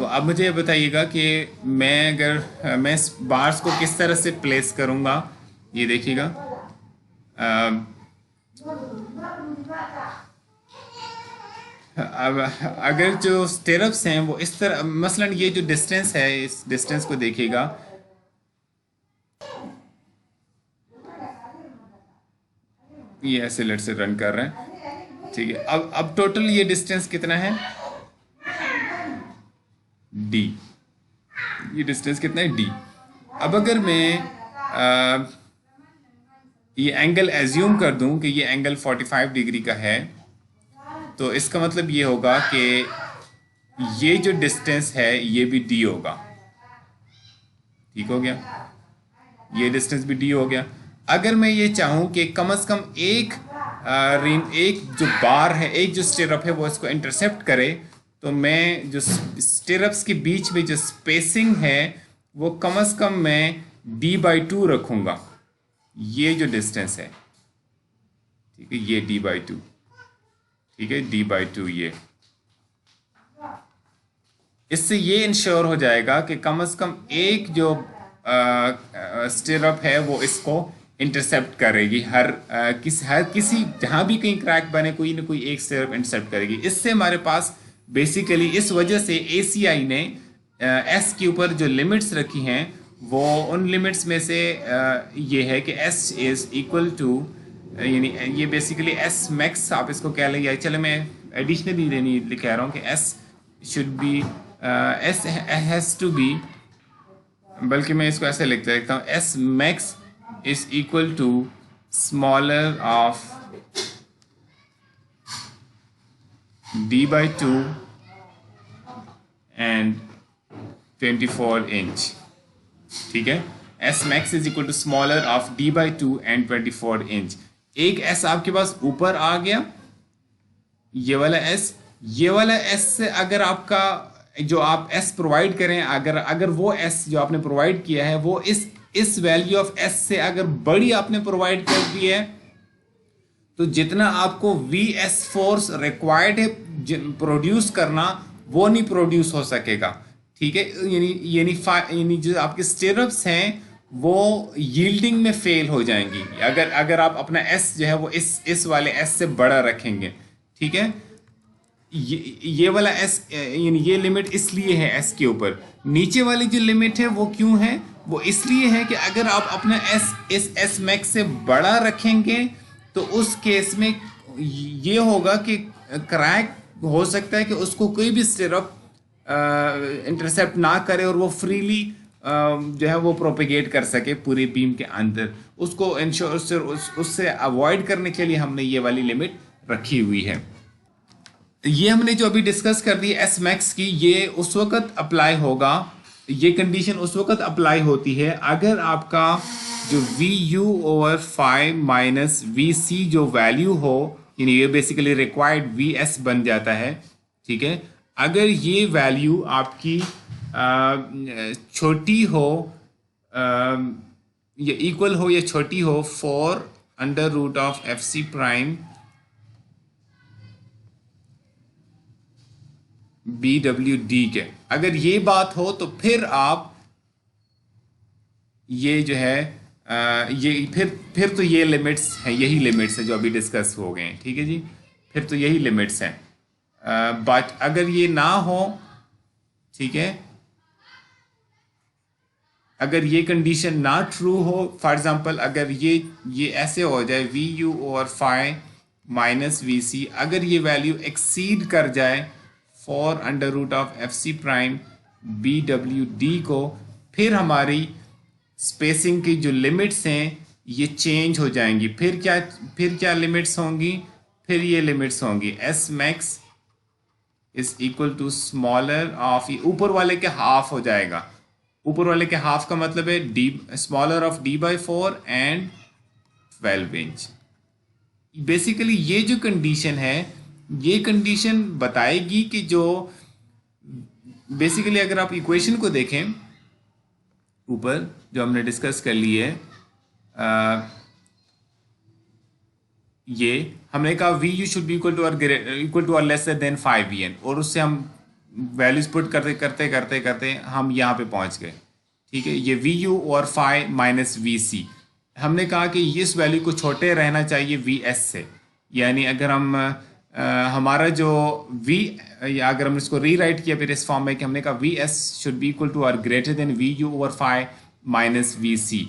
अब मुझे बताइएगा कि मैं इस बार्स को किस तरह से प्लेस करूँगा। ये देखिएगा, अब अगर जो स्टिरअप्स हैं वो इस तरह, मसलन ये जो डिस्टेंस है, इस डिस्टेंस को देखिएगा, ये ऐसे लेट से रन कर रहे हैं, ठीक है। अब टोटल ये डिस्टेंस कितना है? डी। ये डिस्टेंस कितना है? डी। अब अगर मैं ये एंगल एज्यूम कर दूं कि ये एंगल 45 डिग्री का है, तो इसका मतलब ये होगा कि ये जो डिस्टेंस है ये भी डी होगा, ठीक हो गया। ये डिस्टेंस भी डी हो गया। अगर मैं ये चाहूं कि कम से कम एक जो बार है, एक जो स्टिरअप है वो इसको इंटरसेप्ट करे, तो मैं जो स्टिरअप्स के बीच में जो स्पेसिंग है वो कम से कम मैं d/2 रखूंगा। ये जो डिस्टेंस है, ठीक है, ये d/2, ठीक है, d/2। ये इससे ये इंश्योर हो जाएगा कि कम से कम एक जो स्टिरअप है वो इसको इंटरसेप्ट करेगी। हर किसी जहां भी कहीं क्रैक बने कोई ना कोई एक स्टिरअप इंटरसेप्ट करेगी। इससे हमारे पास बेसिकली इस वजह से ACI ने S के ऊपर जो लिमिट्स रखी हैं वो उन लिमिट्स में से ये है कि S इज इक्वल टू, यानी ये बेसिकली S मैक्स आप इसको कह लें, या चलो मैं एडिशनली लिख रहा हूँ कि S should be S has to be, बल्कि मैं इसको ऐसे लिख देता हूँ, S max is equal to smaller of d/2 and 24 inch, ठीक है। S max is equal to smaller of d/2 and 24 inch. एक S आपके पास ऊपर आ गया, ये वाला S, ये वाला S से अगर आपका जो आप S प्रोवाइड करें, अगर वो S जो आपने प्रोवाइड किया है वो इस वैल्यू ऑफ S से अगर बड़ी आपने प्रोवाइड कर दी है, तो जितना आपको VS फोर्स रिक्वायर्ड है प्रोड्यूस करना वो नहीं प्रोड्यूस हो सकेगा, ठीक है। यानी जो आपके स्टिरअप्स हैं वो यील्डिंग में फेल हो जाएंगी अगर आप अपना S जो है वो इस वाले S से बड़ा रखेंगे, ठीक है। ये वाला S, यानी ये लिमिट इसलिए है S के ऊपर। नीचे वाली जो लिमिट है वो क्यों है? वो इसलिए है कि अगर आप अपना S इस S मैक्स से बड़ा रखेंगे तो उस केस में ये होगा कि क्रैक हो सकता है कि उसको कोई भी स्टिरअप इंटरसेप्ट ना करे और वो फ्रीली जो है वो प्रोपेगेट कर सके पूरे बीम के अंदर, उसको इंश्योर उससे अवॉइड करने के लिए हमने ये वाली लिमिट रखी हुई है। ये हमने जो अभी डिस्कस कर दी एस मैक्स की, ये उस वक्त अप्लाई होगा, ये कंडीशन उस वक्त अप्लाई होती है अगर आपका जो V you over 5 minus we C जो वैल्यू हो, यानी ये बेसिकली रिक्वायर्ड वी एस बन जाता है, ठीक है। अगर ये वैल्यू आपकी छोटी हो या इक्वल हो या छोटी हो for under root of F C prime B W d के, अगर ये बात हो तो फिर आप ये जो है ये फिर तो ये लिमिट्स हैं, यही लिमिट्स है जो अभी डिस्कस हो गए हैं, ठीक है जी, फिर तो यही लिमिट्स हैं। बट अगर ये ना हो, ठीक है, अगर ये कंडीशन ना ट्रू हो, फॉर एग्जांपल अगर ये ऐसे हो जाए V you over 5 minus we C, अगर ये वैल्यू एक्सीड कर जाए for under root of F C prime B W D को, फिर हमारी स्पेसिंग की जो लिमिट्स हैं ये चेंज हो जाएंगी। फिर क्या लिमिट्स होंगी, फिर ये लिमिट्स होंगी s max is equal to smaller of, ऊपर वाले के हाफ हो जाएगा, ऊपर वाले के हाफ का मतलब है D smaller of D by 4 and 12 inch. Basically ये जो कंडीशन है, ये कंडीशन बताएगी कि जो बेसिकली अगर आप इक्वेशन को देखें ऊपर जो हमने डिस्कस कर ली है, ये हमने कहा v u should be equal to और लेस देन 5 वी एन, और उससे हम वैल्यूज पुट करते हम यहाँ पे पहुँच गए, ठीक है। ये वी यू और 5 माइनस वी सी, हमने कहा कि इस वैल्यू को छोटे रहना चाहिए वी एस से, यानी अगर हम हमारा जो v, या अगर हमने इसको रीराइट किया फिर इस फॉर्म में कि हमने कहा V S should be equal to और greater than V you over 5 minus we C,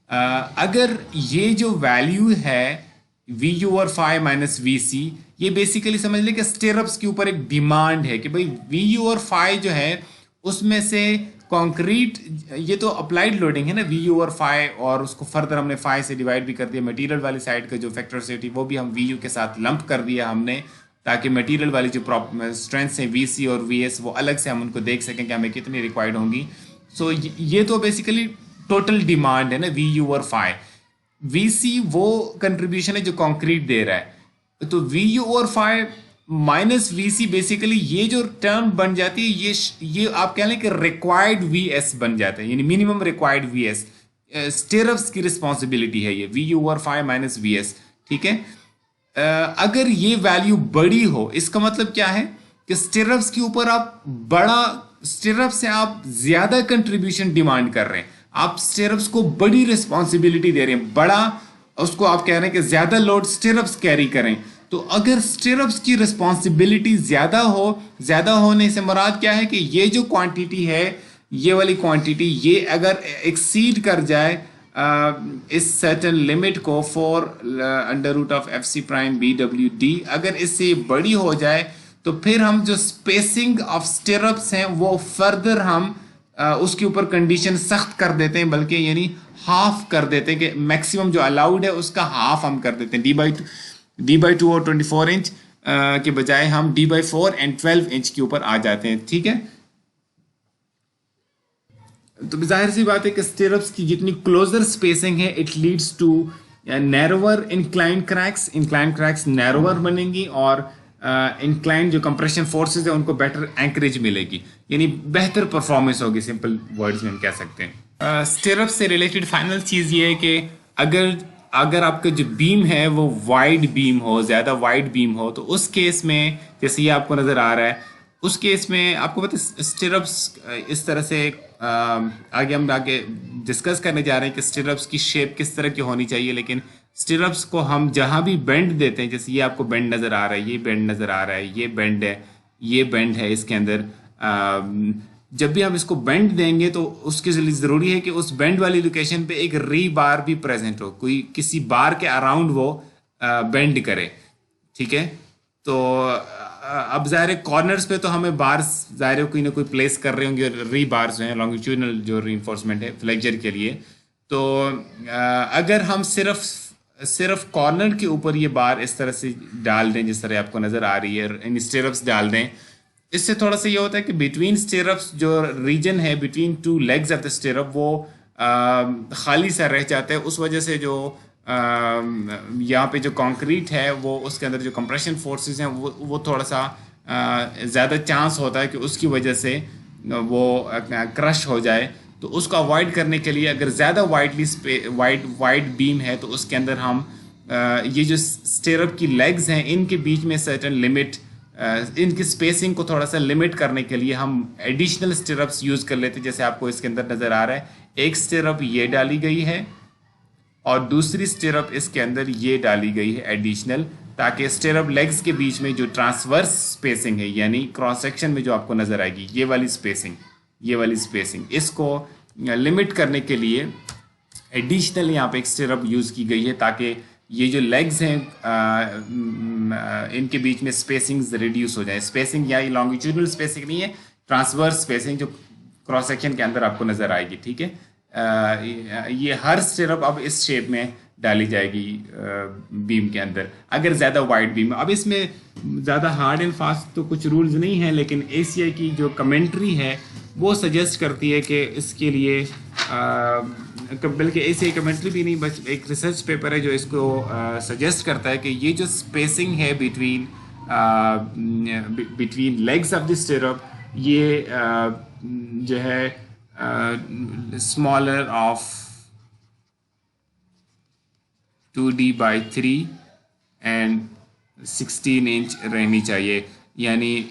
अगर ये जो वैल्यू है V you over 5 minus we C, ये बेसिकली समझ लें कि स्टेरअप्स के ऊपर एक डिमांड है कि भाई वी यू ओवर 5 जो है उसमें से कंक्रीट, ये तो अप्लाइड लोडिंग है ना वी यू ओवर 5, और उसको फर्दर हमने 5 से डिवाइड भी कर दिया, मटेरियल वाली साइड का जो फैक्टोरिसिटी वो भी हम वी यू के साथ लंप कर दिया हमने, ताकि मटेरियल वाली जो स्ट्रेंथ्स हैं वी सी और वी एस वो अलग से हम उनको देख सकें कि हमें कितनी रिक्वायर्ड होंगी। सो ये तो बेसिकली टोटल डिमांड है ना v you over 5, v c वो कंट्रीब्यूशन है जो कंक्रीट दे रहा है, तो v you over 5 minus we c basically ये जो टर्म बन जाती है ये आप कह लें कि रिक्वायर्ड वी एस बन जाता है, यानी minimum required v s, stirrups की रिस्पॉन्सिबिलिटी है ये v you over 5 minus v s, ठीक है। अगर ये वैल्यू बड़ी हो, इसका मतलब क्या है कि स्टेरअप्स के ऊपर आप बड़ा, स्टेरअप से आप ज्यादा कंट्रीब्यूशन डिमांड कर रहे हैं, आप स्टेरअप्स को बड़ी रिस्पॉन्सिबिलिटी दे रहे हैं, बड़ा उसको आप कह रहे हैं कि ज्यादा लोड स्टेरअप्स कैरी करें। तो अगर स्टेरअप्स की रिस्पॉन्सिबिलिटी ज्यादा हो, ज्यादा होने से मुराद क्या है कि ये जो क्वांटिटी है, ये वाली क्वांटिटी, ये अगर एक्सीड कर जाए इस सर्टेन लिमिट को for under root of F C prime B W d, अगर इससे बड़ी हो जाए तो फिर हम जो स्पेसिंग ऑफ स्टेरअप्स हैं वो फर्दर हम उसके ऊपर कंडीशन सख्त कर देते हैं, बल्कि यानी हाफ कर देते हैं कि मैक्सिमम जो अलाउड है उसका हाफ हम कर देते हैं, डी बाई 2 और 24 इंच के बजाय हम डी बाई 4 एंड 12 इंच के ऊपर आ जाते हैं, ठीक है। तो जाहिर सी बात है कि स्टेरअप्स की जितनी क्लोजर स्पेसिंग है it leads to narrower inclined cracks narrower बनेंगी, और इंक्लाइंड जो कंप्रेशन फोर्सेस है उनको बेटर एंकरेज मिलेगी, यानी बेहतर परफॉर्मेंस होगी, सिंपल वर्ड्स में हम कह सकते हैं। स्टेरअप से रिलेटेड फाइनल चीज़ ये है कि अगर आपका जो बीम है वो वाइड बीम हो, ज़्यादा वाइड बीम हो, तो उस केस में जैसे ये आपको नज़र आ रहा है, उस केस में आपको पता है स्टेरअप्स इस तरह से आगे हम डिस्कस करने जा रहे हैं कि स्टेरअप्स की शेप किस तरह की होनी चाहिए, लेकिन स्टेरअप्स को हम जहाँ भी बेंड देते हैं, जैसे ये आपको बेंड नज़र आ रहा है, ये बेंड नज़र आ रहा है, ये बेंड है, ये बेंड है, इसके अंदर जब भी हम इसको बेंड देंगे तो उसके लिए ज़रूरी है कि उस बेंड वाली लोकेशन पे एक री बार भी प्रेजेंट हो, कोई किसी बार के अराउंड वो बेंड करे, ठीक है। तो अब ज़ाहिर है कॉर्नर्स पे तो हमें बार्स ज़ाहिर है कोई ना कोई प्लेस कर रहे होंगे, री बार्स हैं लॉन्गिट्यूडनल जो रीइंफोर्समेंट है फ्लेक्चर के लिए। तो अगर हम सिर्फ सिर्फ कॉर्नर के ऊपर ये बार इस तरह से डाल दें जिस तरह आपको नज़र आ रही है, इन स्टेरप्स डाल दें, इससे थोड़ा सा ये होता है कि बिटवीन स्टेरप्स जो रीजन है between two legs of the stirrup वो खाली सा रह जाता है। उस वजह से जो यहाँ पे जो कंक्रीट है वो उसके अंदर जो कंप्रेशन फोर्सेस हैं वो थोड़ा सा ज़्यादा चांस होता है कि उसकी वजह से वो क्रश हो जाए। तो उसको अवॉइड करने के लिए अगर ज़्यादा वाइड बीम है तो उसके अंदर हम ये जो स्टेरप की लेग्स हैं इनके बीच में सर्टेन लिमिट, इनकी स्पेसिंग को थोड़ा सा लिमिट करने के लिए हम एडिशनल स्टेरप्स यूज़ कर लेते हैं। जैसे आपको इसके अंदर नज़र आ रहा है, एक स्टेरप ये डाली गई है और दूसरी स्टेरप इसके अंदर ये डाली गई है एडिशनल, ताकि स्टेरप लेग्स के बीच में जो ट्रांसवर्स स्पेसिंग है यानी क्रॉस सेक्शन में जो आपको नज़र आएगी ये वाली स्पेसिंग इसको लिमिट करने के लिए एडिशनल यहाँ पे एक स्टेरप यूज़ की गई है, ताकि ये जो लेग्स हैं इनके बीच में स्पेसिंग्स रिड्यूस हो जाए। स्पेसिंग या लॉन्गिट्यूडनल स्पेसिंग नहीं है, ट्रांसवर्स स्पेसिंग जो क्रॉस सेक्शन के अंदर आपको नज़र आएगी। ठीक है, ये हर स्टेरप अब इस शेप में डाली जाएगी बीम के अंदर। अगर ज़्यादा वाइड बीम, अब इसमें ज़्यादा हार्ड एंड फास्ट तो कुछ रूल्स नहीं हैं, लेकिन एसीआई की जो कमेंट्री है वो सजेस्ट करती है कि इसके लिए बल्कि एसीआई कमेंट्री भी नहीं, बस एक रिसर्च पेपर है जो इसको सजेस्ट करता है कि ये जो स्पेसिंग है बिटवीन लेग्स ऑफ द स्टेरप ये जो है smaller of 2D/3 and 16 inch रहनी चाहिए, यानी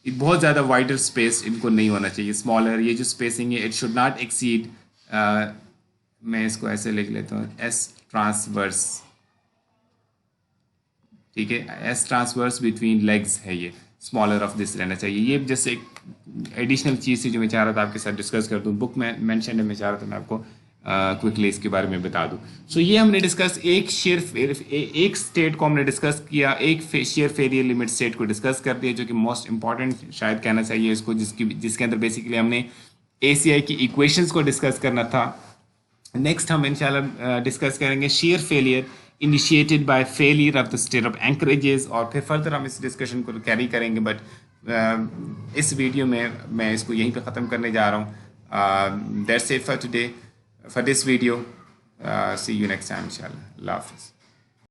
बहुत ज़्यादा वाइडर स्पेस इनको नहीं होना चाहिए। स्मॉलर ये जो स्पेसिंग है इट शुड नॉट एक्सीड, मैं इसको ऐसे लिख लेता हूँ, एस ट्रांसवर्स। ठीक है, एस ट्रांसवर्स बिटवीन लेग्स है, ये स्मॉलर ऑफ दिस रहना चाहिए। ये जैसे एक एडिशनल चीज़ थी जो मैं चाह रहा था आपके साथ डिस्कस कर दूँ, बुक में मेंशन है, मैं चाह रहा था मैं आपको क्विकली इसके बारे में बता दूँ। सो ये हमने डिस्कस एक स्टेट को हमने डिस्कस किया, एक शेयर फेलियर लिमिट स्टेट को डिस्कस कर दिया, जो कि मोस्ट इंपॉर्टेंट शायद कहना चाहिए इसको, जिसके अंदर बेसिकली हमने एसीआई की इक्वेशंस को डिस्कस करना था। नेक्स्ट हम इंशाल्लाह डिस्कस करेंगे shear failure initiated by failure of the stirrup anchorages, और फिर फर्दर हम इस डिस्कशन को कैरी करेंगे। बट इस वीडियो में मैं इसको यहीं पे ख़त्म करने जा रहा हूँ। That's it for today, for this video. See you next time इंशाल्लाह। अल्लाह हाफ़िज़।